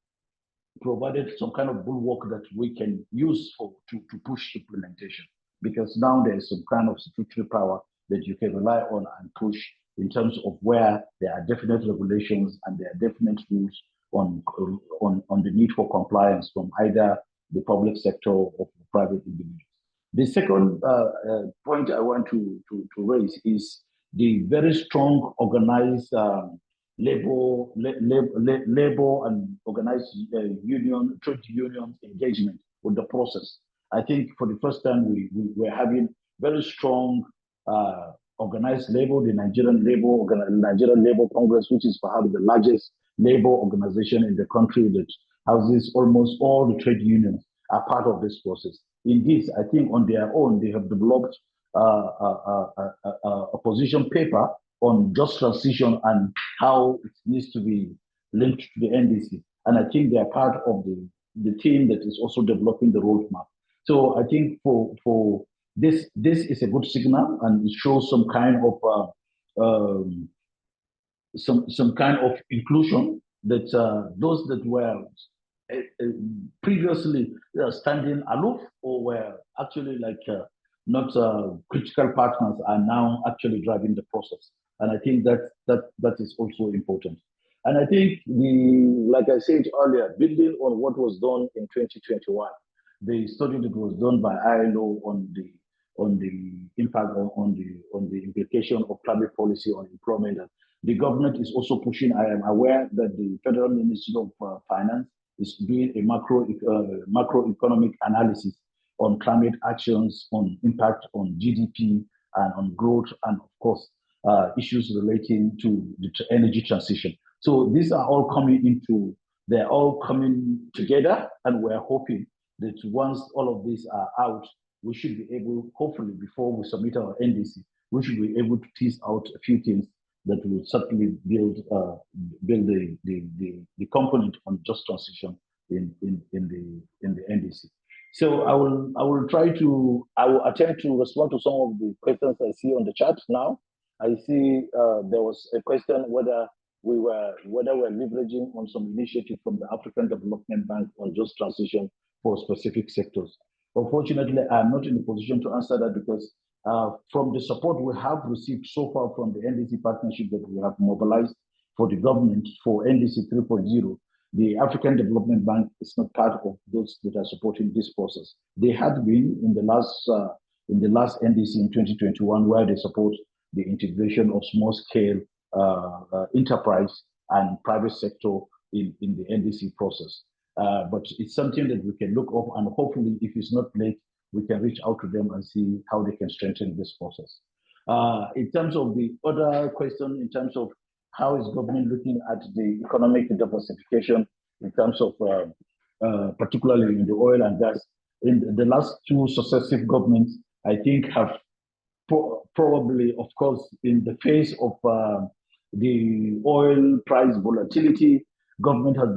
provided some kind of bulwark that we can use to push implementation, because now there is some kind of statutory power that you can rely on and push in terms of where there are definite regulations and there are definite rules on the need for compliance from either the public sector or private individuals. The second point I want to raise is the very strong organized labor and organized trade union engagement with the process. I think for the first time we're having very strong organized labor, the Nigerian Labor Congress, which is perhaps the largest labor organization in the country that houses almost all the trade unions, are part of this process. Indeed, I think on their own, they have developed a position paper on just transition and how it needs to be linked to the NDC. And I think they are part of the team that is also developing the roadmap. So I think for this is a good signal, and it shows some kind of some kind of inclusion that those that were previously standing aloof or were actually like not critical partners are now actually driving the process. And I think that is also important. And I think like I said earlier, building on what was done in 2021, the study that was done by ILO on the impact on the implication of climate policy on employment. The government is also pushing. I am aware that the Federal Ministry of Finance is doing a macroeconomic analysis on climate actions, on impact on GDP and on growth, and of course issues relating to the energy transition. So these are all they're all coming together, and we're hoping that once all of these are out, we should be able, hopefully before we submit our NDC, we should be able to tease out a few things that will certainly build the component on just transition in the NDC. So I will attempt to respond to some of the questions I see on the chat now. I see there was a question whether we're leveraging on some initiative from the African Development Bank on just transition for specific sectors. Unfortunately, I'm not in a position to answer that because from the support we have received so far from the NDC partnership that we have mobilized for the government for NDC 3.0, the African Development Bank is not part of those that are supporting this process. They had been in the last NDC in 2021, where they support the integration of small-scale enterprise and private sector in the NDC process. But it's something that we can look up, and hopefully, if it's not late, we can reach out to them and see how they can strengthen this process. In terms of the other question, in terms of how is government looking at the economic diversification in terms of particularly in the oil and gas, in the last two successive governments, I think have probably, of course, in the face of the oil price volatility, government has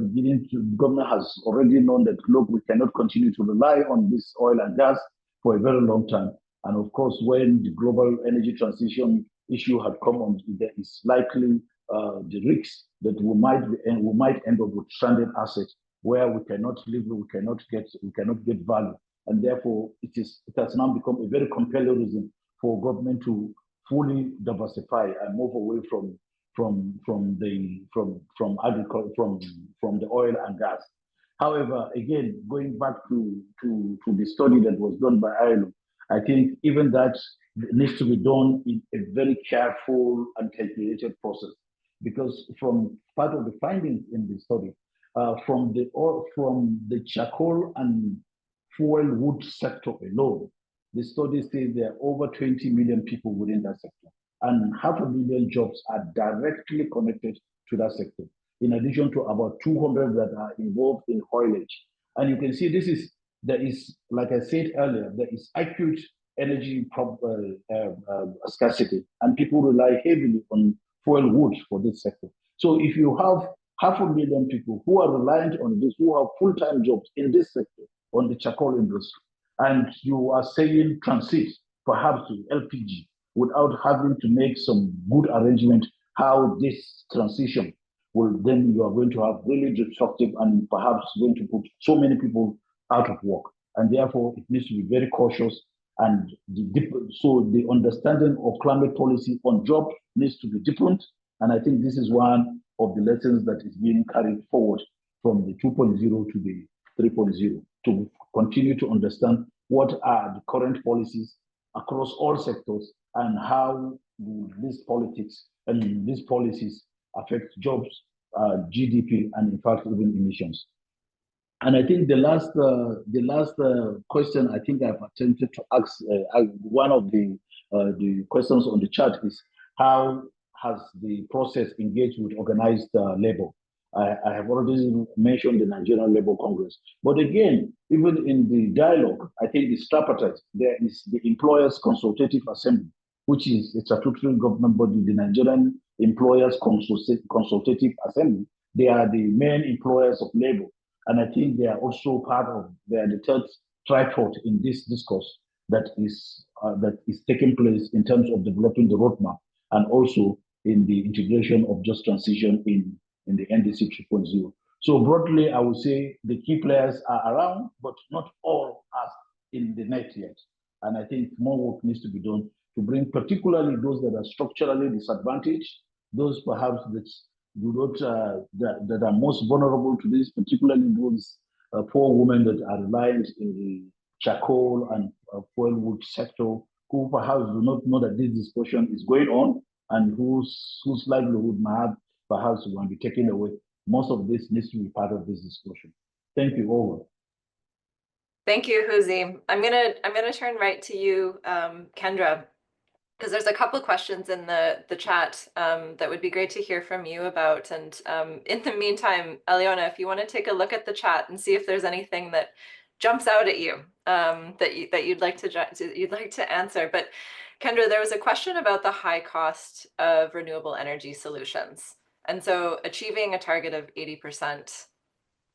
already known that, look, we cannot continue to rely on this oil and gas for a very long time. And of course, when the global energy transition issue had come on, there is likely the risk that we might end up with stranded assets where we cannot live, we cannot get value. And therefore, it has now become a very compelling reason for government to fully diversify and move away from the oil and gas. However, again, going back to the study that was done by ILO, I think even that needs to be done in a very careful and calculated process, because from part of the findings in the study, from the charcoal and fuel wood sector alone, the study says there are over 20 million people within that sector, and 500,000 jobs are directly connected to that sector, in addition to about 200 that are involved in haulage. And you can see there is, like I said earlier, there is acute energy scarcity, and people rely heavily on fuel wood for this sector. So if you have 500,000 people who are reliant on this, who have full-time jobs in this sector, on the charcoal industry, and you are saying transit perhaps to LPG without having to make some good arrangement how this transition will, then you are going to have really disruptive and perhaps going to put so many people out of work. And therefore, it needs to be very cautious. And so the understanding of climate policy on job needs to be different. And I think this is one of the lessons that is being carried forward from the 2.0 to the 3.0, to continue to understand what are the current policies across all sectors and how these politics and these policies affect jobs, GDP, and in fact even emissions. And I think the last question I think I've attempted to ask, one of the questions on the chat is, how has the process engaged with organized labor? I have already mentioned the Nigerian Labour Congress. But again, even in the dialogue, I think the tripartite, there is the Employers Consultative Assembly, which is a statutory government body, the Nigerian Employers Consultative Assembly. They are the main employers of labor. And I think they are also they are the third tripod in this discourse that is taking place in terms of developing the roadmap and also in the integration of just transition in the NDC 3.0. So broadly, I would say the key players are around, but not all are in the net yet. And I think more work needs to be done to bring particularly those that are structurally disadvantaged, those perhaps that do not that are most vulnerable to this, particularly those poor women that are reliant in the charcoal and fuel wood sector, who perhaps do not know that this discussion is going on and whose livelihood might have perhaps will be taken away. Most of this needs to be part of this discussion. Thank you, over. Thank you, Huzim. I'm gonna turn right to you, Kendra, because there's a couple of questions in the chat that would be great to hear from you about. And in the meantime, Aliona, if you want to take a look at the chat and see if there's anything that jumps out at you that you'd like to answer. But Kendra, there was a question about the high cost of renewable energy solutions. And so achieving a target of 80%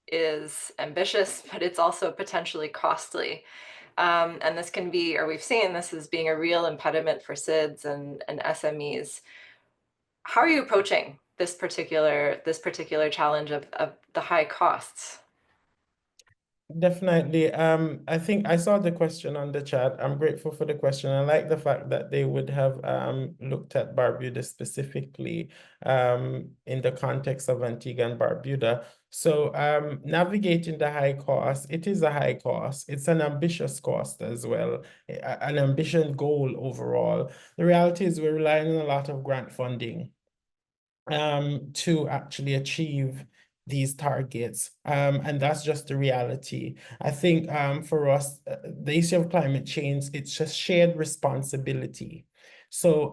is ambitious, but it's also potentially costly. And this can be, or we've seen this as being a real impediment for SIDS and SMEs. How are you approaching this particular challenge of the high costs? Definitely. I think I saw the question on the chat. I'm grateful for the question. I like the fact that they would have looked at Barbuda specifically in the context of Antigua and Barbuda. So navigating the high cost, it is a high cost. It's an ambitious cost as well, an ambitious goal overall. The reality is we're relying on a lot of grant funding to actually achieve these targets. And that's just the reality. I think for us, the issue of climate change, it's just shared responsibility. So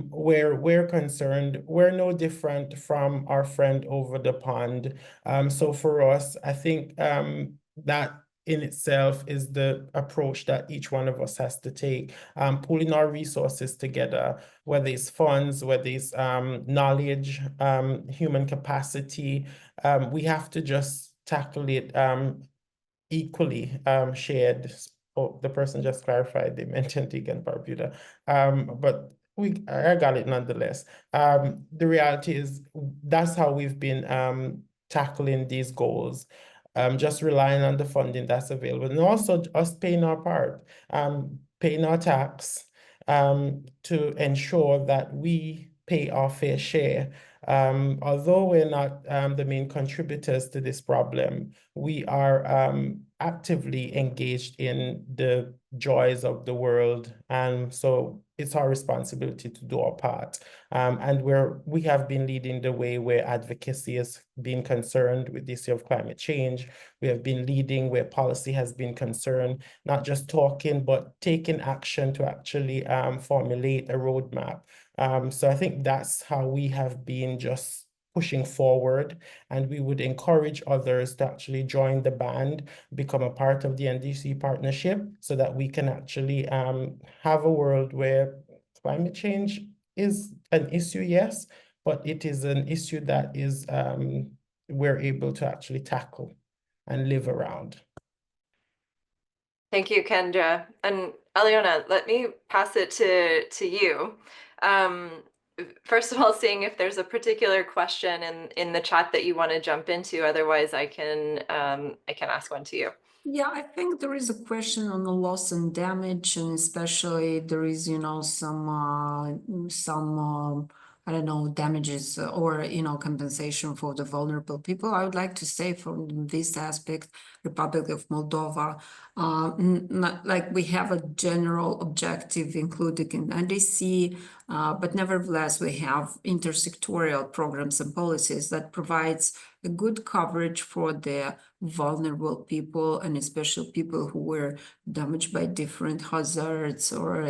where we're concerned, we're no different from our friend over the pond. So for us, I think that in itself is the approach that each one of us has to take, pulling our resources together, whether it's funds, whether it's knowledge, human capacity. We have to just tackle it equally shared. Oh, the person just clarified they meant Antigua and Barbuda, but I got it nonetheless. The reality is that's how we've been tackling these goals. Just relying on the funding that's available, and also us paying our part, paying our tax to ensure that we pay our fair share. Although we're not the main contributors to this problem, we are actively engaged in the joys of the world. And so it's our responsibility to do our part. And we have been leading the way where advocacy has been concerned with the issue of climate change. We have been leading where policy has been concerned, not just talking, but taking action to actually formulate a roadmap. So I think that's how we have been just pushing forward, and we would encourage others to actually join the band, become a part of the NDC partnership, so that we can actually have a world where climate change is an issue, yes, but it is an issue that is we're able to actually tackle and live around. Thank you, Kendra. And Aliona, let me pass it to you. First of all, seeing if there's a particular question in the chat that you want to jump into. Otherwise, I can ask one to you. Yeah, I think there is a question on the loss and damage, and especially there is, some I don't know, damages or, compensation for the vulnerable people. I would like to say from this aspect, Republic of Moldova, like we have a general objective included in NDC, but nevertheless, we have intersectorial programs and policies that provides a good coverage for the vulnerable people, and especially people who were damaged by different hazards or,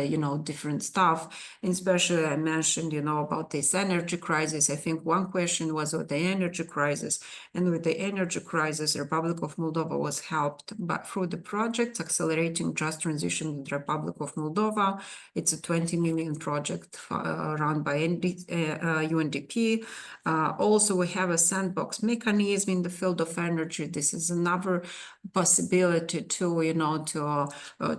different stuff. And especially I mentioned, about this energy crisis. I think one question was about the energy crisis. And with the energy crisis, the Republic of Moldova was helped through the project Accelerating Just Transition in the Republic of Moldova. It's a 20 million project run by UNDP. Also, we have a sandbox mechanism in the field of energy. This is another possibility to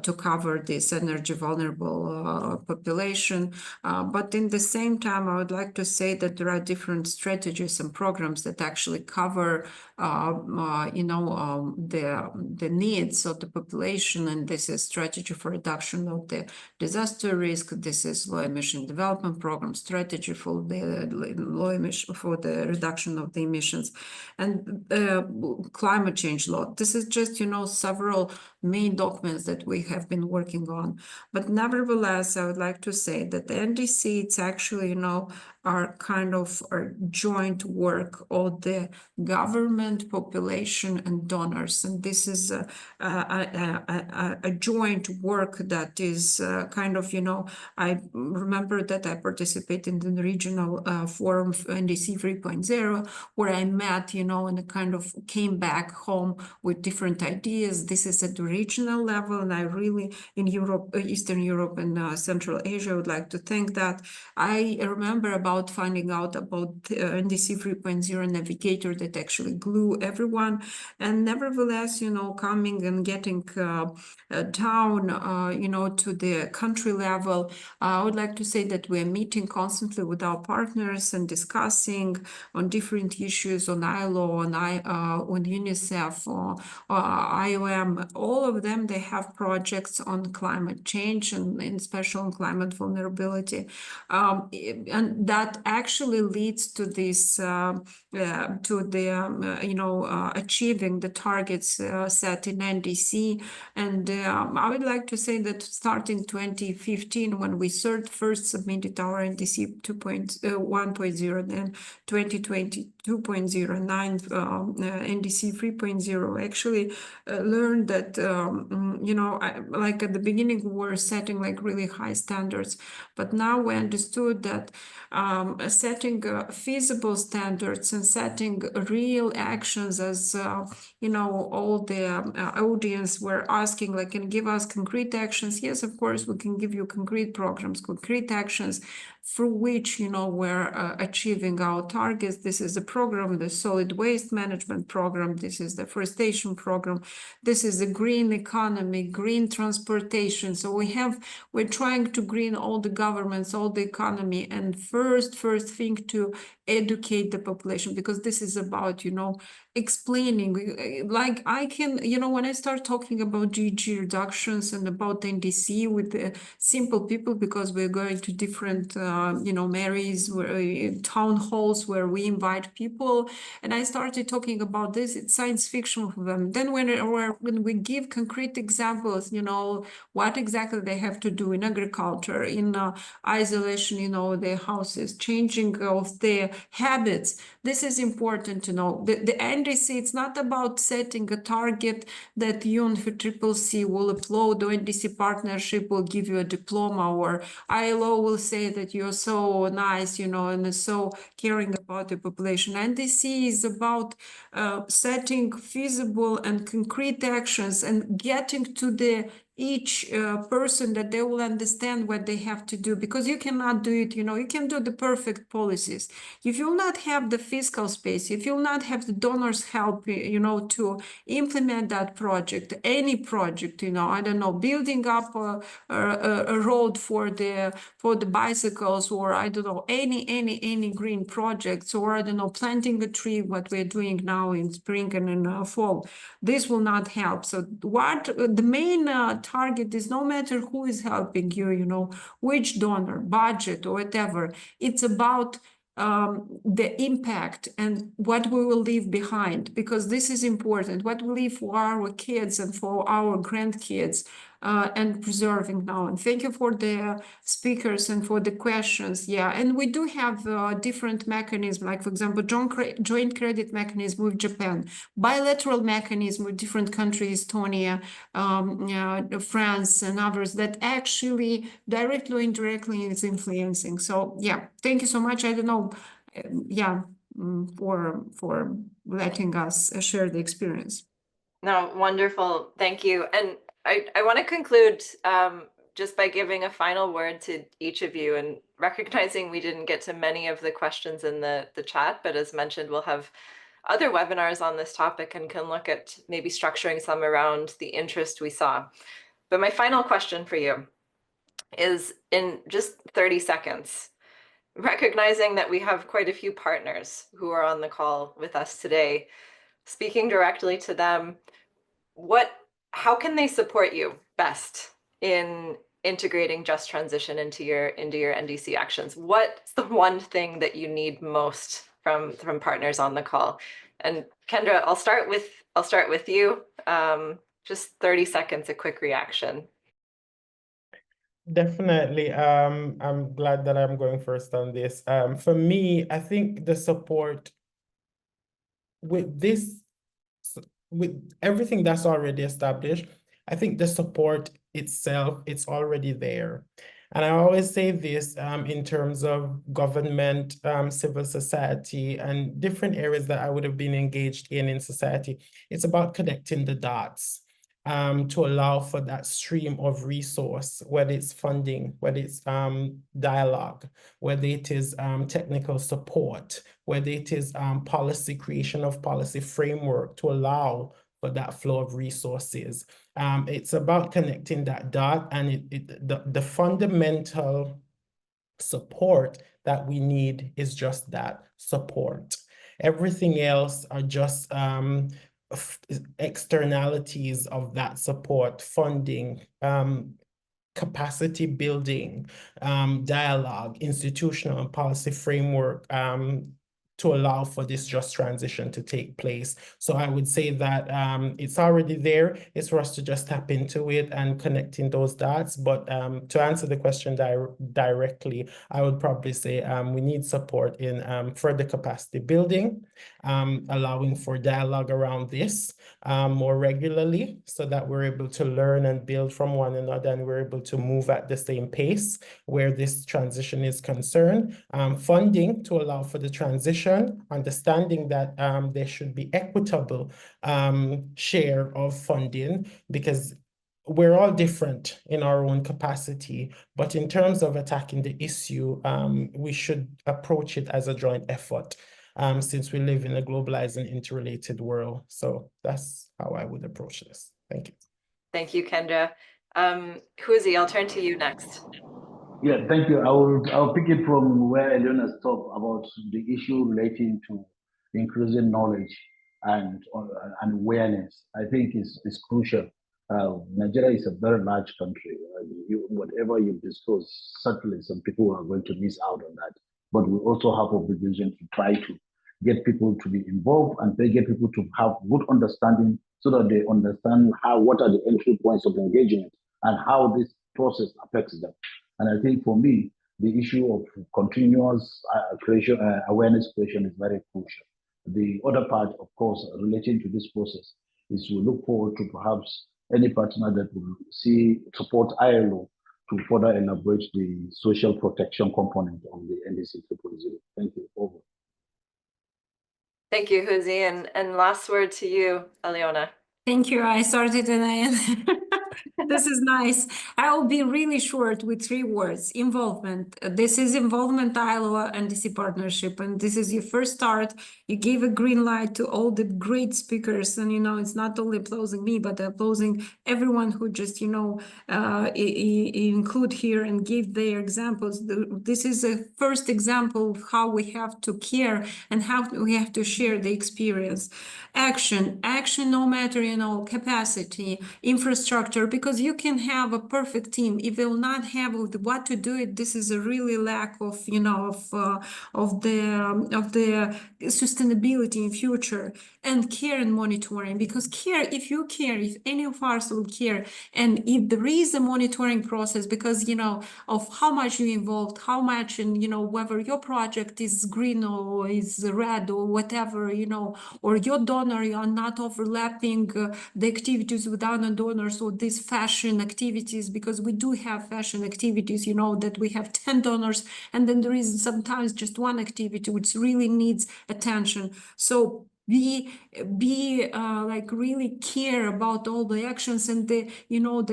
to cover this energy vulnerable population. But in the same time, I would like to say that there are different strategies and programs that actually cover the needs of the population, and this is strategy for reduction of the disaster risk. This is low emission development program, strategy for the low emission, for the reduction of the emissions, and climate change law. This is just several main documents that we have been working on. But nevertheless, I would like to say that the NDC, it's actually, you know, our kind of our joint work of the government, population, and donors. And this is a joint work that is kind of, you know, I remember that I participated in the regional forum NDC 3.0, where I met, you know, and kind of came back home with different ideas. This is at the regional level, and I really, in Europe, Eastern Europe and Central Asia, I would like to thank that. I remember about finding out about NDC 3.0 navigator that actually glue everyone. And nevertheless, you know, coming and getting down, you know, to the country level, I would like to say that we're meeting constantly with our partners and discussing on different issues on ILO, on UNICEF, or IOM. All of them, they have projects on climate change and in special on climate vulnerability. And that actually leads to this, to the, you know, achieving the targets set in NDC. And I would like to say that starting 2015, when we first submitted our NDC 1.0, then 2020 2.0, NDC 3.0, actually learned that, you know, like at the beginning, we were setting like really high standards, but now we understood that setting feasible standards and setting real actions, as you know, all the audience were asking, like, can give us concrete actions. Yes, of course, we can give you concrete programs, concrete actions through which, you know, we're achieving our targets. This is the program, the solid waste management program. This is the forestation program. This is the green economy, green transportation. So we're trying to green all the governments, all the economy, and first thing to educate the population, because this is about, you know, explaining. Like I can, you know, when I start talking about GHG reductions and about NDC with the simple people, because we're going to different, you know, Marys, town halls where we invite people, and I started talking about this, it's science fiction for them. Then when we give concrete examples, you know, what exactly they have to do in agriculture, in isolation, you know, their houses, changing of their habits. This is important to know. The NDC, it's not about setting a target that UNFCCC will applaud, or NDC partnership will give you a diploma, or ILO will say that you're so nice, you know, and so caring about the population. NDC is about setting feasible and concrete actions and getting to the each person that they will understand what they have to do, because you cannot do it, you know, you can do the perfect policies. If you'll not have the fiscal space, if you'll not have the donors help, you know, to implement that project, any project, you know, I don't know, building up a road for the bicycles, or I don't know, any green projects, or I don't know, planting a tree, what we're doing now in spring and in fall, this will not help. So what the main target is, no matter who is helping you, you know, which donor, budget, or whatever, it's about the impact and what we will leave behind, because this is important, what we leave for our kids and for our grandkids, and preserving now. And thank you for the speakers and for the questions. Yeah, and we do have different mechanisms, like, for example, joint credit mechanism with Japan, bilateral mechanism with different countries, Estonia, France, and others, that actually directly or indirectly is influencing. So yeah, thank you so much. I don't know, yeah, for letting us share the experience. No, wonderful. Thank you. And I want to conclude just by giving a final word to each of you, and recognizing we didn't get to many of the questions in the chat, but as mentioned, we'll have other webinars on this topic and can look at maybe structuring some around the interest we saw. But my final question for you is, in just 30 seconds, recognizing that we have quite a few partners who are on the call with us today, speaking directly to them, how can they support you best in integrating just transition into your NDC actions? What's the one thing that you need most from partners on the call? And Kendra, I'll start with you. Just 30 seconds, a quick reaction. Definitely. I'm glad that I'm going first on this. For me, I think the support with this, with everything that's already established, I think the support itself, it's already there. And I always say this in terms of government, civil society, and different areas that I would have been engaged in society. It's about connecting the dots to allow for that stream of resource, whether it's funding, whether it's dialogue, whether it is technical support, whether it is policy creation of policy framework to allow for that flow of resources. It's about connecting that dot, and the fundamental support that we need is just that support. Everything else are just externalities of that support, funding, capacity building, dialogue, institutional and policy framework to allow for this just transition to take place. So I would say that it's already there. It's for us to just tap into it and connecting those dots. But to answer the question directly, I would probably say we need support in further capacity building, allowing for dialogue around this more regularly so that we're able to learn and build from one another, and we're able to move at the same pace where this transition is concerned. Funding to allow for the transition, understanding that there should be equitable share of funding, because we're all different in our own capacity, but in terms of attacking the issue, we should approach it as a joint effort. Since we live in a globalized and interrelated world. So that's how I would approach this. Thank you. Thank you, Kendra. Huzi, I'll turn to you next. Yeah, thank you. I'll pick it from where Eleanor stopped about the issue relating to increasing knowledge and awareness. I think is crucial. Nigeria is a very large country. Whatever you discuss, certainly some people are going to miss out on that. But we also have obligation to try to get people to be involved and they get people to have good understanding so that they understand what are the entry points of engagement and how this process affects them. And I think for me, the issue of continuous awareness creation is very crucial. The other part, of course, relating to this process is we look forward to perhaps any partner that will support ILO to further elaborate the social protection component of the NDC 3.0. Thank you. Over. Thank you, Huzi. And last word to you, Aliona. Thank you. I started and I ended. This is nice. I will be really short with 3 words. Involvement. This is involvement ILO NDC partnership. And this is your first start. You gave a green light to all the great speakers. And, it's not only applauding me, but applauding everyone who just, include here and give their examples. This is a first example of how we have to care and how we have to share the experience. Action, no matter, capacity, infrastructure, because you can have a perfect team. If they will not have what to do it, this is a really lack of, of the sustainability in future. And care and monitoring, because if any of us will care, and if there is a monitoring process, because, of how much you involved, how much, and, whether your project is green or is red or whatever, or your donor, you are not overlapping the activities with other donors or these fashion activities, because we do have fashion activities, that we have 10 donors, and then there is sometimes just one activity which really needs attention. So be like really care about all the actions and build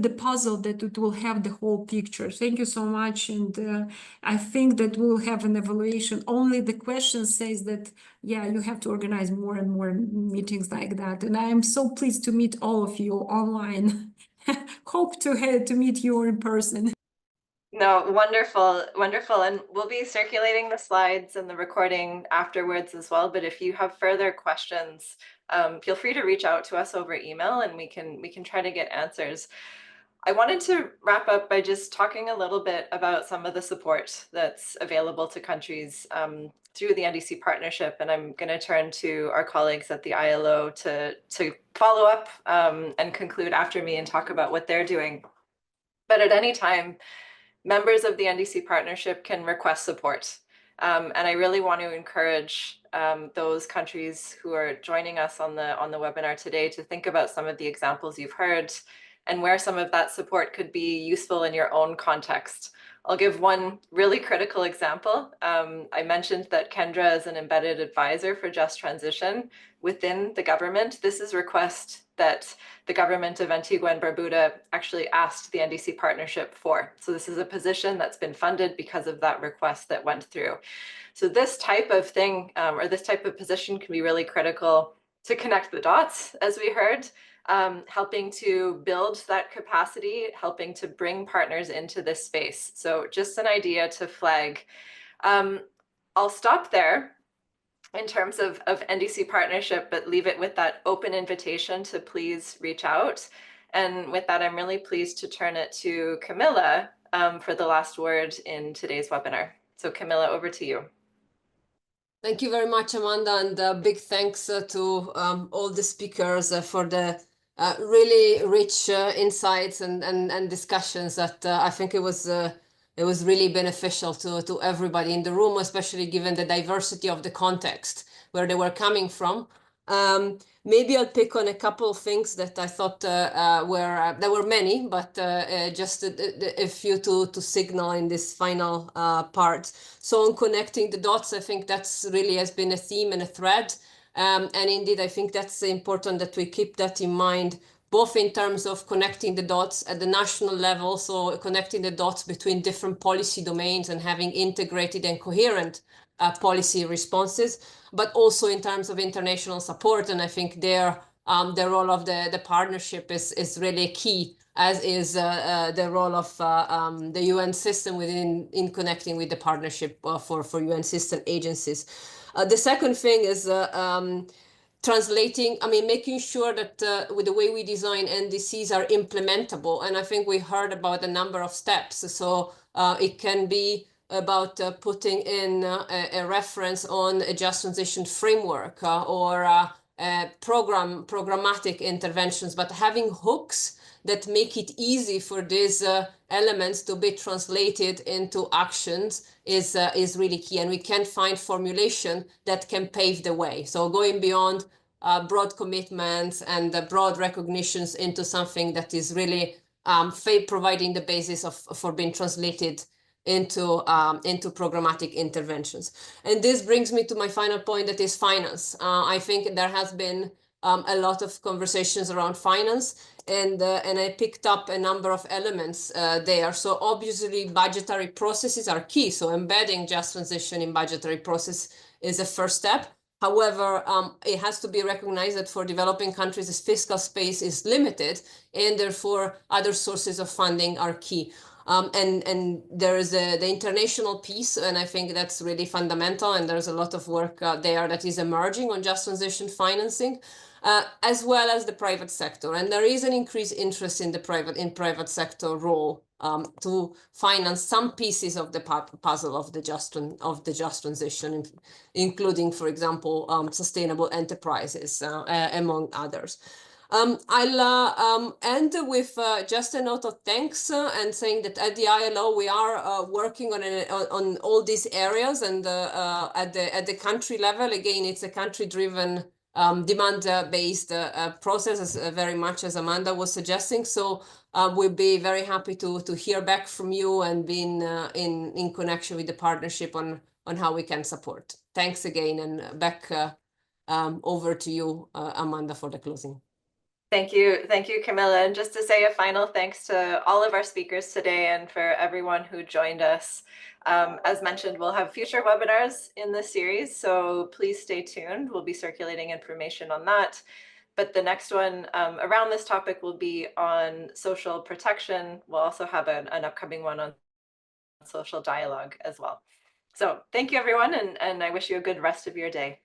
the puzzle that it will have the whole picture. Thank you so much. And I think that we'll have an evaluation. Only the question says that, yeah, you have to organize more and more meetings like that. And I am so pleased to meet all of you online. Hope to meet you in person. No, wonderful, wonderful. And we'll be circulating the slides and the recording afterwards as well. But if you have further questions, feel free to reach out to us over email and we can try to get answers. I wanted to wrap up by just talking a little bit about some of the support that's available to countries through the NDC partnership. And I'm going to turn to our colleagues at the ILO to follow up and conclude after me and talk about what they're doing. But at any time, members of the NDC partnership can request support. And I really want to encourage those countries who are joining us on the webinar today to think about some of the examples you've heard and where some of that support could be useful in your own context. I'll give one really critical example. I mentioned that Kendra is an embedded advisor for just transition within the government. This is a request that the government of Antigua and Barbuda actually asked the NDC partnership for. So this is a position that's been funded because of that request that went through. So this type of thing or this type of position can be really critical to connect the dots, as we heard, helping to build that capacity, helping to bring partners into this space. So just an idea to flag. I'll stop there in terms of NDC partnership, but leave it with that open invitation to please reach out. And with that, I'm really pleased to turn it to Camilla for the last word in today's webinar. So Camilla, over to you. Thank you very much, Amanda, and big thanks to all the speakers for the really rich insights and discussions that I think it was really beneficial to everybody in the room, especially given the diversity of the context where they were coming from. Maybe I'll pick on a couple of things that I thought there were many, but just a few to signal in this final part. So on connecting the dots, I think that's really has been a theme and a thread. And indeed, I think that's important that we keep that in mind, both in terms of connecting the dots at the national level, so connecting the dots between different policy domains and having integrated and coherent policy responses, but also in terms of international support. And I think the role of the partnership is really key, as is the role of the UN system in connecting with the partnership for UN system agencies. The second thing is making sure that with the way we design NDCs are implementable. And I think we heard about a number of steps. So it can be about putting in a reference on a just transition framework or programmatic interventions, but having hooks that make it easy for these elements to be translated into actions is really key. And we can find formulation that can pave the way. So going beyond broad commitments and broad recognitions into something that is really providing the basis for being translated into programmatic interventions. And this brings me to my final point, that is finance. I think there has been a lot of conversations around finance, and I picked up a number of elements there. So obviously budgetary processes are key. So embedding just transition in budgetary process is a first step. However, it has to be recognized that for developing countries, this fiscal space is limited, and therefore other sources of funding are key. And there is the international piece, and I think that's really fundamental, and there's a lot of work there that is emerging on just transition financing, as well as the private sector. And there is an increased interest in the private sector role to finance some pieces of the puzzle of the just transition, including, for example, sustainable enterprises, among others. I'll end with just a note of thanks and saying that at the ILO we are working on all these areas, and at the country level, again, it's a country-driven demand-based process, as very much as Amanda was suggesting. So we'll be very happy to hear back from you and be in connection with the partnership on how we can support. Thanks again, and back over to you, Amanda, for the closing. Thank you, Camilla. And just to say a final thanks to all of our speakers today and for everyone who joined us. As mentioned, we'll have future webinars in this series, so please stay tuned. We'll be circulating information on that. But the next one around this topic will be on social protection. We'll also have an upcoming one on social dialogue as well. So thank you, everyone, and I wish you a good rest of your day.